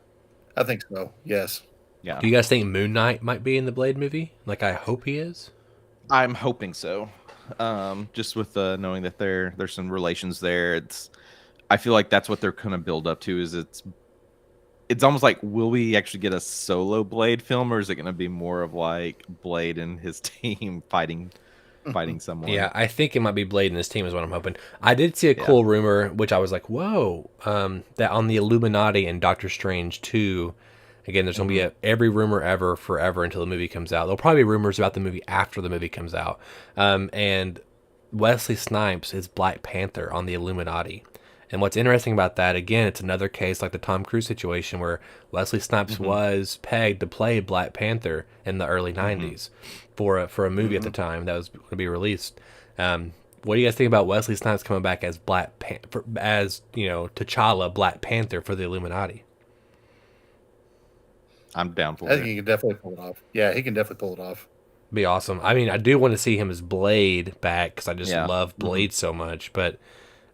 I think so, yes. Yeah. Do you guys think Moon Knight might be in the Blade movie? Like I hope he is? I'm hoping so. Just with knowing that there's some relations there. I feel like that's what they're going to build up to. Is it's almost like, will we actually get a solo Blade film, or is it going to be more of like Blade and his team fighting someone? Yeah, I think it might be Blade and his team is what I'm hoping. I did see a cool rumor, which I was like, whoa, that on the Illuminati and Doctor Strange 2, again, there's going to be every rumor ever forever until the movie comes out. There'll probably be rumors about the movie after the movie comes out. And Wesley Snipes is Black Panther on the Illuminati. And what's interesting about that, again, it's another case like the Tom Cruise situation where Wesley Snipes was pegged to play Black Panther in the early 90s for a movie at the time that was going to be released. What do you guys think about Wesley Snipes coming back as T'Challa, Black Panther for the Illuminati? I'm down for I it. think he can definitely pull it off. Yeah, he can definitely pull it off. Be awesome. I mean, I do want to see him as Blade back because I just love Blade so much. But,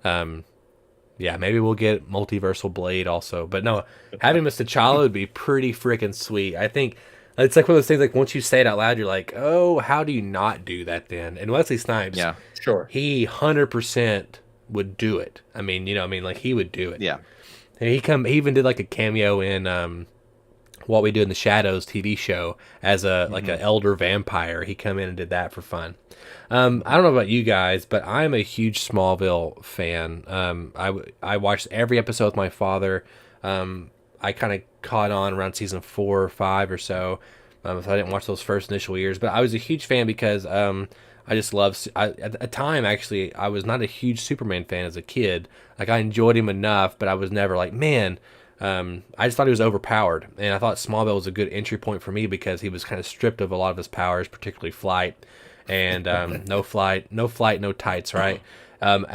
yeah, maybe we'll get multiversal Blade also. But no, having him as T'Challa would be pretty freaking sweet. I think it's like one of those things, like once you say it out loud, you're like, oh, how do you not do that then? And Wesley Snipes, sure, he 100% would do it. I mean, like he would do it. Yeah. And he even did like a cameo in What We Do in the Shadows TV show as a like Mm-hmm. an elder vampire. He come in and did that for fun. I Mm-hmm. don't know about you guys, but I'm a huge Smallville fan. I watched every episode with my father. I kind of caught on around season 4 or 5 or so. So I didn't watch those first initial years, but I was a huge fan because I just love. At a time, actually, I was not a huge Superman fan as a kid. Like I enjoyed him enough, but I was never like, man. I just thought he was overpowered, and I thought Smallville was a good entry point for me because he was kind of stripped of a lot of his powers, particularly flight, and no flight, no tights, right? And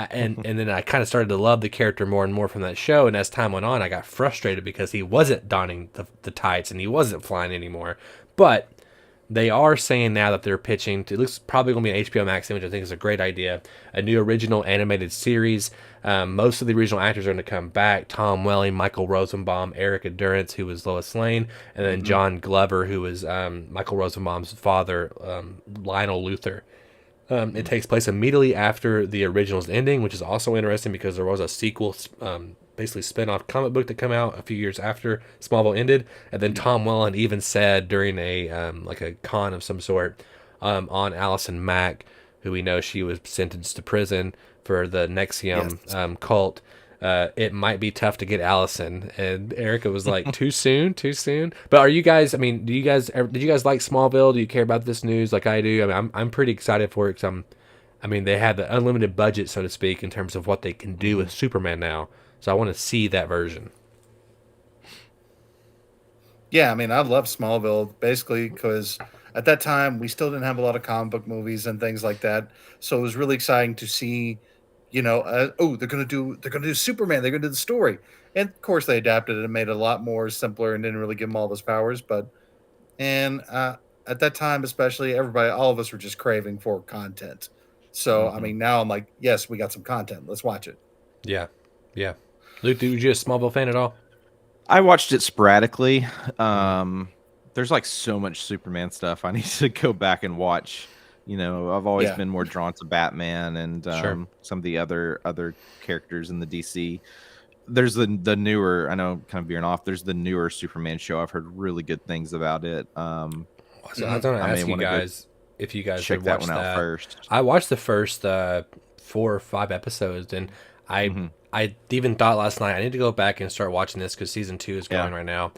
then I kind of started to love the character more and more from that show. And as time went on, I got frustrated because he wasn't donning the tights and he wasn't flying anymore. But they are saying now that they're pitching to, it looks probably going to be an HBO Max thing, which I think is a great idea, a new original animated series. Most of the original actors are going to come back: Tom Welling, Michael Rosenbaum, Erica Durance, who was Lois Lane, and then John Glover, who was Michael Rosenbaum's father, Lionel Luthor. It takes place immediately after the original's ending, which is also interesting because there was a sequel, basically spin-off comic book that came out a few years after Smallville ended. And then Tom Welling even said during a like a con of some sort on Allison Mack, who we know she was sentenced to prison for the Nexium Yes. cult. It might be tough to get Allison, and Erica was like, "Too soon, too soon." But are you guys? I mean, did you guys like Smallville? Do you care about this news like I do? I mean, I'm pretty excited for it because I mean, they have the unlimited budget, so to speak, in terms of what they can do with Superman now. So I want to see that version. Yeah, I mean, I love Smallville basically because at that time we still didn't have a lot of comic book movies and things like that. So it was really exciting to see, oh, they're gonna do Superman, they're gonna do the story, and of course they adapted it and made it a lot more simpler and didn't really give him all those powers. But and at that time, especially, all of us were just craving for content. So I Mm-hmm. mean, now I'm like, yes, we got some content. Let's watch it. Yeah, yeah. Luke, did you a Smallville fan at all? I watched it sporadically. There's like so much Superman stuff I need to go back and watch. I've always Yeah. been more drawn to Batman and Sure. some of the other characters in the DC. There's the newer, I know, kind of veering off. There's the newer Superman show. I've heard really good things about it. So I was going to I may ask you want to go guys if you guys check had that watched one out that. first. I watched the first 4 or 5 episodes, and I Mm-hmm. I even thought last night I need to go back and start watching this because season 2 is going Yeah. right now,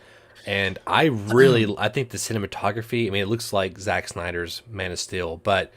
and I think the cinematography. I mean, it looks like Zack Snyder's Man of Steel, but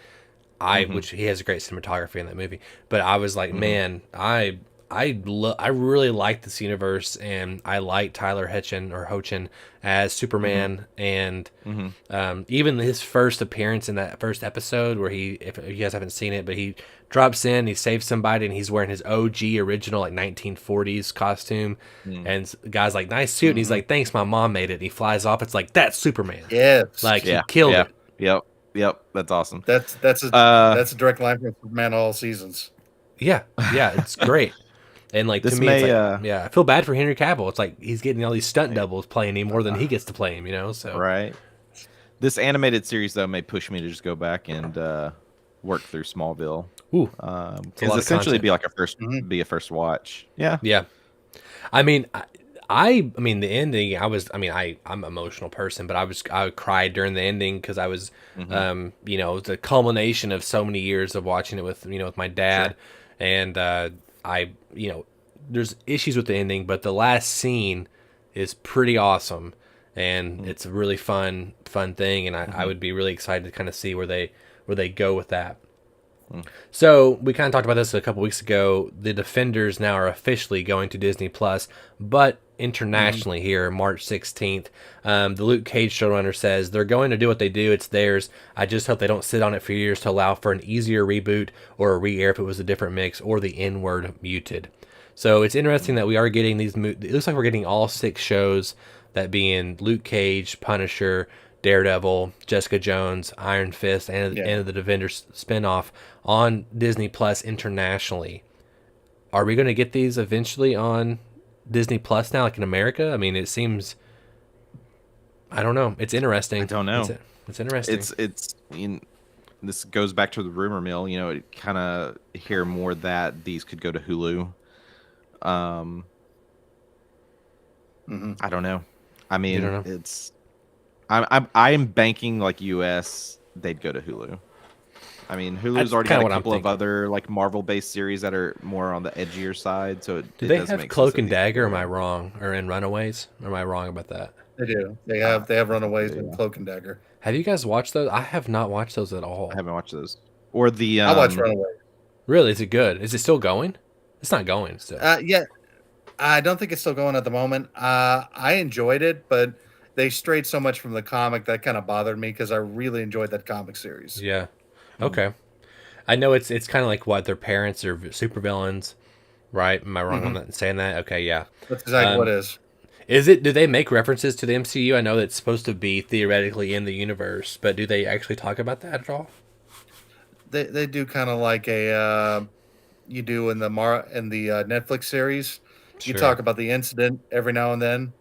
Mm-hmm. which he has great cinematography in that movie. But I was like, Mm-hmm. man, I really like this universe, and I like Tyler Hoechlin as Mm-hmm. Superman, and Mm-hmm. even his first appearance in that first episode where if you guys haven't seen it, but he drops in, he saves somebody, and he's wearing his OG original like 1940s costume, and the guy's like, nice suit, and he's Mm-hmm. like, thanks, my mom made it, and he flies off. It's like, that's Superman. Yes. Like he Yeah. killed Yeah. it. Yep. Yep. That's awesome. That's a Uh, that's a direct line from Superman all seasons. Yeah, yeah, it's great. And like to this me, it's may like, yeah, I feel bad for Henry Cavill. It's like he's getting all these stunt doubles playing him more than he gets to play him, you know. So right. This animated series though may push me to just go back and work through Smallville. ooh, it's a Because lot of essentially content. be like a first Mhm. be a first watch. Yeah. Yeah, I mean, I mean, the ending. I'm an emotional person, but I cried during the ending because I was, Mm-hmm. the culmination of so many years of watching it with my dad, and I, there's issues with the ending, but the last scene is pretty awesome, and it's a really fun thing, and I would be really excited to kind of see where they go with that. So we kind of talked about this a couple weeks ago. The Defenders now are officially going to Disney Plus, but internationally here, March 16th. The Luke Cage showrunner says they're going to do what they do. It's theirs. I just hope they don't sit on it for years to allow for an easier reboot or a re-air if it was a different mix or the N-word muted. So it's interesting that we are getting these. It looks like we're getting all 6 shows, that being Luke Cage, Punisher, Daredevil, Jessica Jones, Iron Fist, Yeah. and the Defenders spinoff on Disney Plus internationally. Are we going to get these eventually on Disney Plus now, like in America? I mean, it seems. I don't know. It's interesting. I don't know. It's interesting. It's this goes back to the rumor mill. It kind of hear more that these could go to Hulu. I don't know. I You don't mean, know? it's I'm banking like US. They'd go to Hulu. I mean, Hulu's That's already kind got of a what I'm couple of thinking. other like Marvel-based series that are more on the edgier side, so Do it they does have make sense Cloak that and these would Dagger? go Am I there. wrong? Or in Runaways? Am I wrong about that? They do. They have I think they Runaways do, and yeah. Cloak and Dagger. Have you guys watched those? I have not watched those at I all. haven't watched those. Or the I watch Runaways. Really? Is it good? Is it still going? It's not going still. Yeah, I don't think it's still going at the moment. I enjoyed it, but they strayed so much from the comic that kind of bothered me because I really enjoyed that comic series. Yeah. Mm, Okay. I know it's kind of like what their parents are supervillains, right? Am I wrong on Hmm. that saying that? Okay, yeah. That's exactly what Um, it is. is it? Do they make references to the MCU? I know that's supposed to be theoretically in the universe, but do they actually talk about that at all? They do kind of like a you do in the Netflix series. You Sure. talk about the incident every now and then,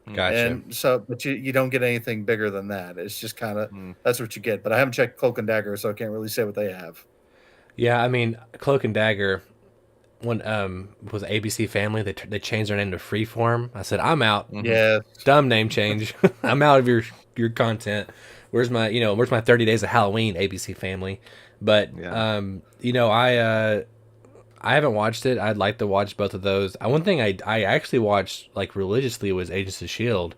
mm, Gotcha. and so but you don't get anything bigger than that. It's just kind of mm. that's what you get. But I haven't checked Cloak and Dagger, so I can't really say what they have. Yeah, I mean, Cloak and Dagger. When was ABC Family, they changed their name to Freeform. I said, I'm out. Mhm. Yeah, Dumb name change. I'm out of your content. Where's my 30 days of Halloween, ABC Family? But Yeah. I haven't watched it. I'd like to watch both of those. One thing I actually watched like religiously was Agents of Shield,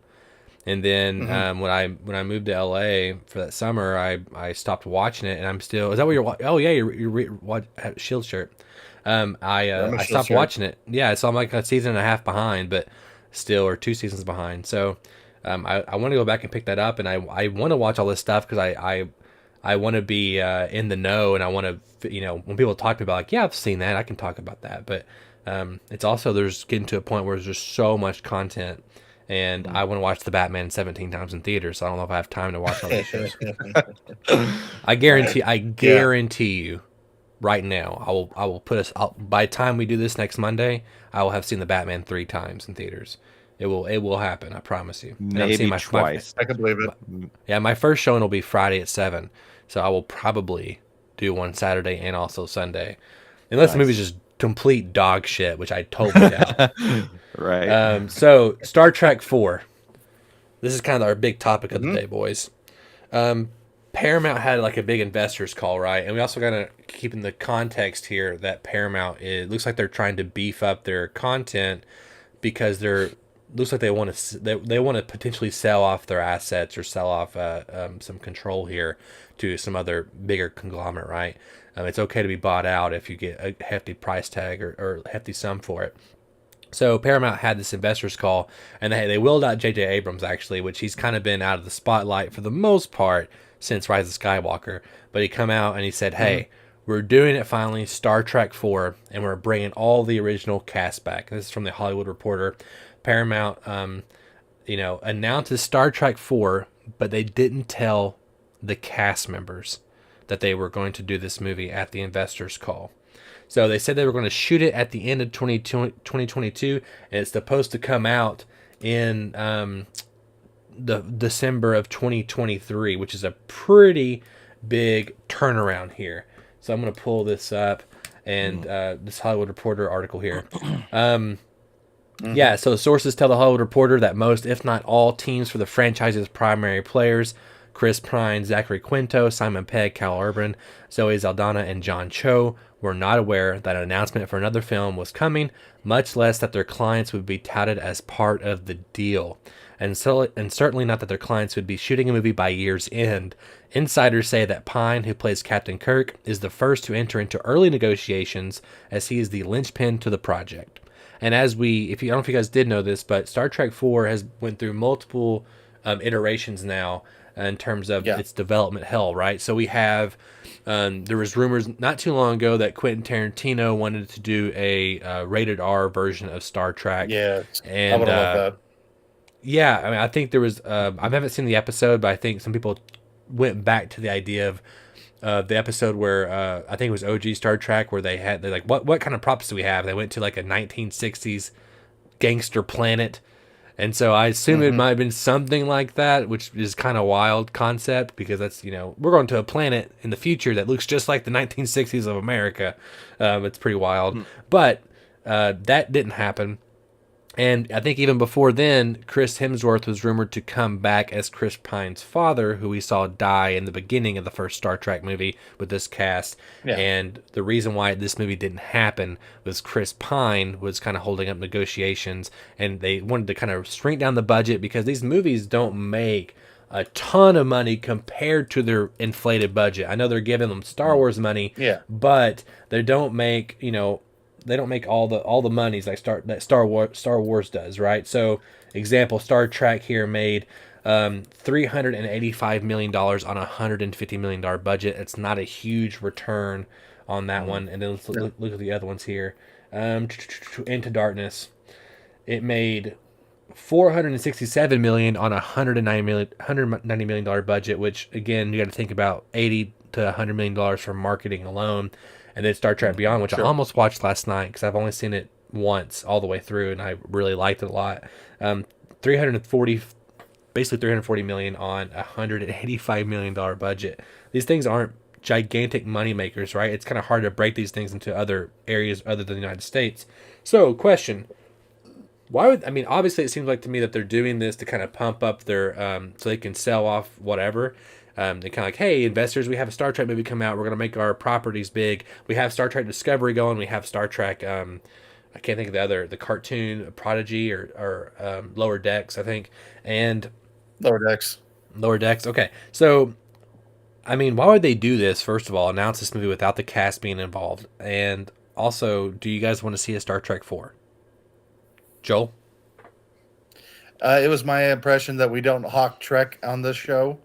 and then hmm when I moved to LA for that summer, I stopped watching it, and I'm still. Is that what you're? Oh yeah, you're Shield shirt. I'm a I shield stopped shirt. watching it. Yeah, so I'm like a season and a half behind, but still, or 2 seasons behind. So I want to go back and pick that up, and I want to watch all this stuff because I want to be in the know, and I want to, when people talk to me about like, yeah, I've seen that, I can talk about that. But it's also there's getting to a point where there's just so much content, and Mm. I want to watch the Batman 17 times in theaters. So I don't know if I have time to watch all these shows. I Yeah. guarantee you, right now, I will put us. By the time we do this next Monday, I will have seen the Batman 3 times in theaters. It will happen. I promise you. And I'm seeing Maybe twice. I can believe it. Mm, yeah, my first showing will be Friday at 7, so I will probably do one Saturday and also Sunday, unless the movie's Nice. just complete dog shit, which I totally doubt. Right. So Star Trek 4. This is kind of our big topic of the hmm day, boys. Paramount had like a big investors call, right? And we also got to keep in the context here that Paramount looks like they're trying to beef up their content because they're looks like they want to potentially sell off their assets or sell off some control here to some other bigger conglomerate, right? It's okay to be bought out if you get a hefty price tag or hefty sum for it. So Paramount had this investors call, and they willed out J.J. Abrams actually, which he's kind of been out of the spotlight for the most part since Rise of Skywalker. But he come out and he said, hmm "Hey, we're doing it finally, Star Trek 4, and we're bringing all the original cast back." This is from the Hollywood Reporter. Paramount, announces Star Trek 4, but they didn't tell the cast members that they were going to do this movie at the investors call. So they said they were going to shoot it at the end of 2022, and it's supposed to come out in the December of 2023, which is a pretty big turnaround here. So I'm going to pull this up and this Hollywood Reporter article here. hmm Yeah, so sources tell the Hollywood Reporter that most, if not all, teams for the franchise's primary players, Chris Pine, Zachary Quinto, Simon Pegg, Cal Urban, Zoe Saldana, and John Cho, were not aware that an announcement for another film was coming, much less that their clients would be touted as part of the deal. And certainly not that their clients would be shooting a movie by year's end. Insiders say that Pine, who plays Captain Kirk, is the first to enter into early negotiations as he is the linchpin to the project. And as I don't know if you guys did know this, but Star Trek 4 has went through multiple iterations now in terms of Yeah. its development hell, right? So we have, there was rumors not too long ago that Quentin Tarantino wanted to do a rated R version of Star Trek. Yeah. I And would have loved yeah, I mean, I think there was, I haven't seen the episode, but I think some people went back to the idea of the episode where I think it was OG Star Trek where they're like, what kind of props do we have? They went to like a 1960s gangster planet, and so I assume that. it might have been something like that, which is kind of wild concept because that's we're going to a planet in the future that looks just like the 1960s of America. It's pretty wild, but that didn't happen. And I think even before then, Chris Hemsworth was rumored to come back as Chris Pine's father, who we saw die in the beginning of the first Star Trek movie with this cast. Yeah. And the reason why this movie didn't happen was Chris Pine was kind of holding up negotiations, and they wanted to kind of shrink down the budget because these movies don't make a ton of money compared to their inflated budget. I know they're giving them Star Wars money, Yeah. but they don't make, they don't make all the monies like Star Wars does, right? So, example, Star Trek here made $385 million on a $150 million budget. It's not a huge return on that one. And then let's look at the other ones here. Into Darkness, it made $467 million on a $190 million budget, which again you got to think about $80 to $100 for marketing alone. And then Star Trek Beyond, which I almost watched last night because I've only seen it once all the way through, and I really liked it a lot. 340 million on a $185 million budget. These things aren't gigantic money makers, right? It's kind of hard to break these things into other areas other than the United States. So, question: why would, I mean, obviously it seems like to me that they're doing this to kind of pump up their so they can sell off whatever. They're kind of like, hey, investors, we have a Star Trek movie come out. We're going to make our properties big. We have Star Trek Discovery going. We have Star Trek, I can't think of the cartoon, Prodigy or Lower Decks, I think. And Lower Decks. Lower Decks. Okay. So, I mean, why would they do this, first of all, announce this movie without the cast being involved? And also, do you guys want to see a Star Trek 4? Joel? It was my impression that we don't hawk Trek on this show.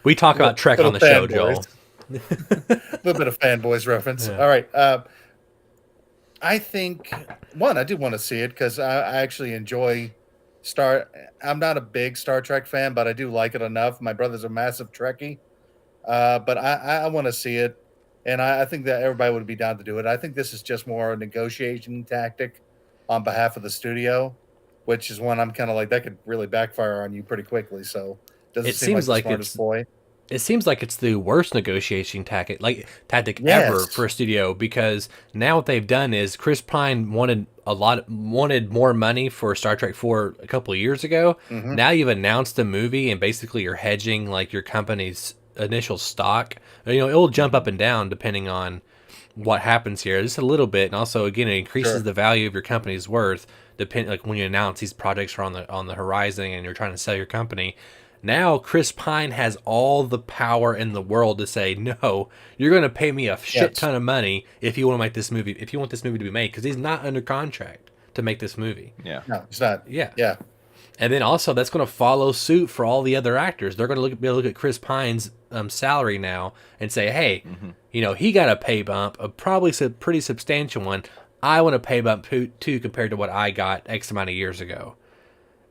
We talk about Trek on the show, Joel. A little bit of fanboys reference. Yeah. All right. I think, I do want to see it because I actually enjoy I'm not a big Star Trek fan, but I do like it enough. My brother's a massive Trekkie. But I want to see it. And I think that everybody would be down to do it. I think this is just more a negotiation tactic on behalf of the studio, which is one I'm kind of like, that could really backfire on you pretty quickly. So doesn't It seem seems like the like smartest boy. It seems like it's the worst negotiation tactic Yes. ever for a studio, because now what they've done is Chris Pine wanted more money for Star Trek 4 a couple of years ago. Mhm. Now you've announced a movie and basically you're hedging like your company's initial stock. It'll jump up and down depending on what happens here, just a little bit, and also again it increases the value of your company's worth. Like when you announce these projects are on the horizon and you're trying to sell your company. Now Chris Pine has all the power in the world to say, no, you're going to pay me a shit ton of money if you want to make this movie, if you want this movie to be made, because he's not under contract to make this movie. Yeah. No, it's not. Yeah. Yeah. And then also that's going to follow suit for all the other actors. They're going to be able to look at Chris Pine's salary now and say, hey, he got a pay bump, probably a pretty substantial one. I want a pay bump too compared to what I got X amount of years ago.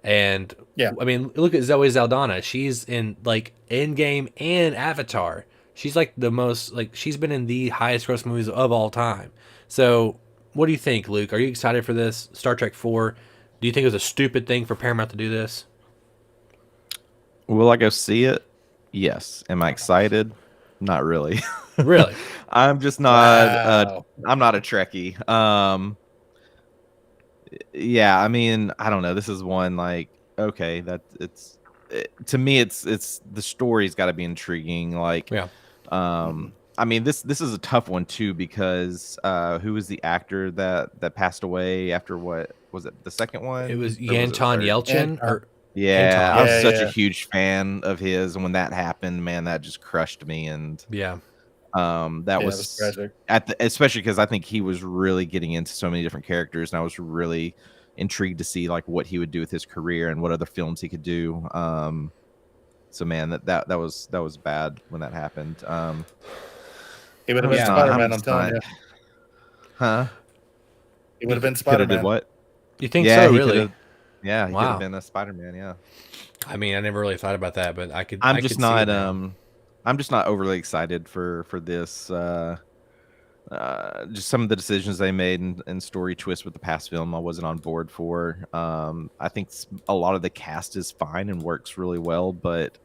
And I mean, look at Zoe Saldana. She's in like Endgame and Avatar. She's like the most, like, she's been in the highest gross movies of all time. So what do you think, Luke? Are you excited for this Star Trek 4? Do you think it was a stupid thing for Paramount to do this? Will I go see it? Yes. Am I excited? Not really. Really? I'm just not. Wow. I'm not a Trekkie. Yeah. I mean, I don't know. This is one like, okay, to me, it's the story's got to be intriguing. Like, Yeah. I mean, this is a tough one too, because who was the actor that passed away after, what was it, the second one? It was Or Anton third? Yelchin. Yeah, I was Yeah, such yeah. a huge fan of his, and when that happened, man, that just crushed me. And Yeah. that It was tragic. especially because I think he was really getting into so many different characters, and I was really intrigued to see like what he would do with his career and what other films he could do. So man, that was bad when that happened. He would have been Yeah, Spider-Man, I'm I'm telling you. Huh? He would have been Could have Spider-Man. did what? You think Yeah, so, he really? could've- Yeah, he could Wow. have been a Spider-Man. Yeah. I mean, I never really thought about that, but I could. I'm I just could see it not now. I'm just not overly excited for this. Just some of the decisions they made and story twists with the past film, I wasn't on board for. I think a lot of the cast is fine and works really well, but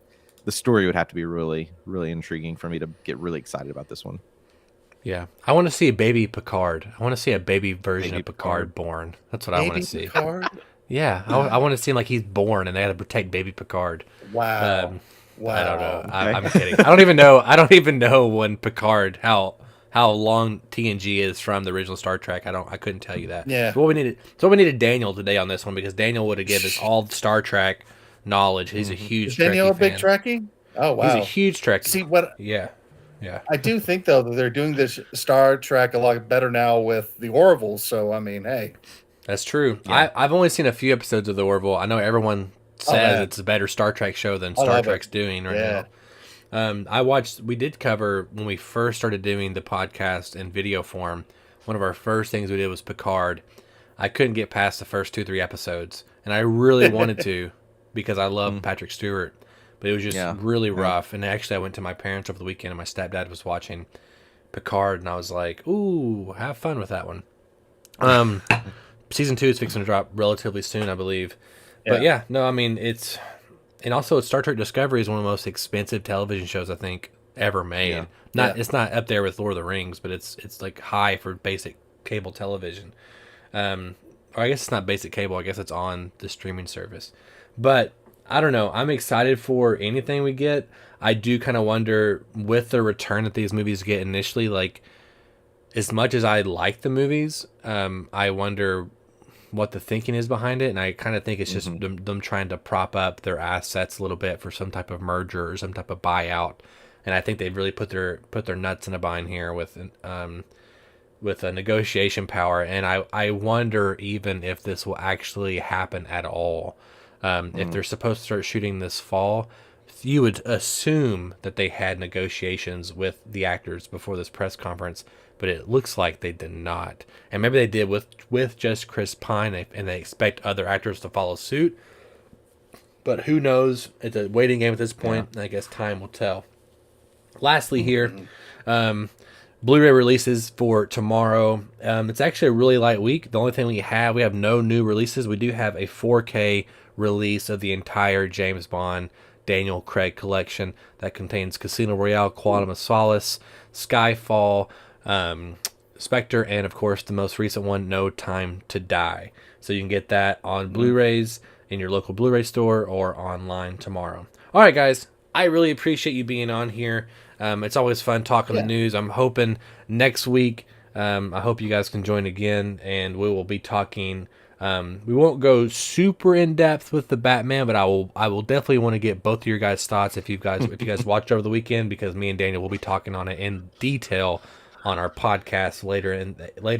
the story would have to be really, really intriguing for me to get really excited about this one. Yeah, I want to see a baby Picard. I want to see a baby version Baby of Picard Picard. born. That's what I want Baby to see. Picard. Yeah, I want to see him like he's born and they had to protect baby Picard. Wow. Um, I don't know. Wow. Okay. I'm kidding. I don't even know. I don't even know when Picard how long TNG is from the original Star Trek. I couldn't tell you that. Yeah. So we needed Daniel today on this one because Daniel would have given us all the Star Trek knowledge. He's a huge Is Danielle a Trekkie big fan. Trekkie? Oh He's a wow. huge Trekkie. See what Yeah, yeah. I do think though that they're doing this Star Trek a lot better now with the Orville. So I mean, hey, That's true. Yeah. I've only seen a few episodes of The Orville. I know everyone Oh, says man. it's a better Star Trek show than I Star love it. Trek's doing right Yeah. now. We did cover when we first started doing the podcast in video form. One of our first things we did was Picard. I couldn't get past the first 2-3 episodes, and I really wanted to because I love Patrick Stewart, but it was just Yeah. really rough. And actually, I went to my parents over the weekend, and my stepdad was watching Picard, and I was like, "Ooh, have fun with that one." Season 2 is fixing to drop relatively soon, I believe. But yeah, no, I mean and also Star Trek Discovery is one of the most expensive television shows I think ever made. Yeah. It's not up there with Lord of the Rings, but it's like high for basic cable television. Or I guess it's not basic cable. I guess it's on the streaming service. But I don't know. I'm excited for anything we get. I do kind of wonder with the return that these movies get initially, like as much as I like the movies, I wonder what the thinking is behind it, and I kind of think it's just them trying to prop up their assets a little bit for some type of merger or some type of buyout. And I think they've really put their nuts in a bind here with a negotiation power. And I wonder even if this will actually happen at all. If they're supposed to start shooting this fall, you would assume that they had negotiations with the actors before this press conference, but it looks like they did not. And maybe they did with just Chris Pine, and they expect other actors to follow suit. But who knows? It's a waiting game at this point, and I guess time will tell. Lastly here, Blu-ray releases for tomorrow. It's actually a really light week. The only thing we have no new releases. We do have a 4K release of the entire James Bond Daniel Craig collection that contains Casino Royale, Quantum of Solace, Skyfall, Spectre, and of course the most recent one, No Time to Die. So you can get that on Blu-rays in your local Blu-ray store or online tomorrow. All right, guys, I really appreciate you being on here. It's always fun talking the news. I'm hoping next week, I hope you guys can join again, and we will be talking. We won't go super in depth with the Batman, but I will definitely want to get both of your guys' thoughts if you guys watched over the weekend, because me and Daniel will be talking on it in detail on our podcast later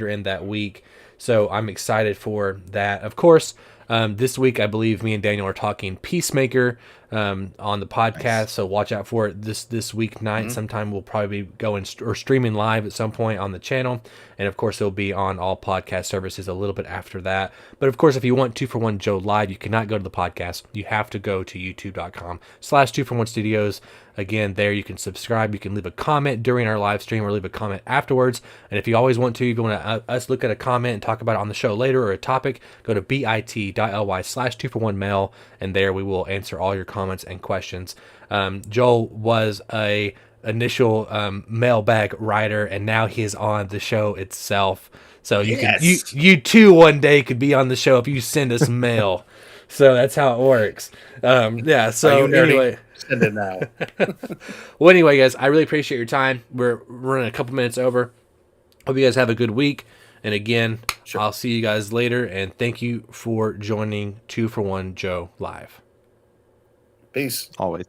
in that week. So I'm excited for that. Of course, this week I believe me and Daniel are talking Peacemaker on the podcast. Nice. So watch out for it this week night. Sometime we'll probably be going or streaming live at some point on the channel, and of course it'll be on all podcast services a little bit after that. But of course, if you want 2-for-1 Joe live, you cannot go to the podcast. You have to go to youtube.com/2for1studios. Again, there you can subscribe. You can leave a comment during our live stream or leave a comment afterwards. And if you always want to, if you want us look at a comment and talk about it on the show later or a topic, go to bit.ly/2for1mail, and there we will answer all your comments and questions. Joel was a initial mailbag writer, and now he is on the show itself. So you too one day could be on the show if you send us mail. So that's how it works. Yeah. So anyway, send it now. Well, anyway, guys, I really appreciate your time. We're running a couple minutes over. Hope you guys have a good week. And again, I'll see you guys later. And thank you for joining 2-for-1 Joe live. Peace. Always.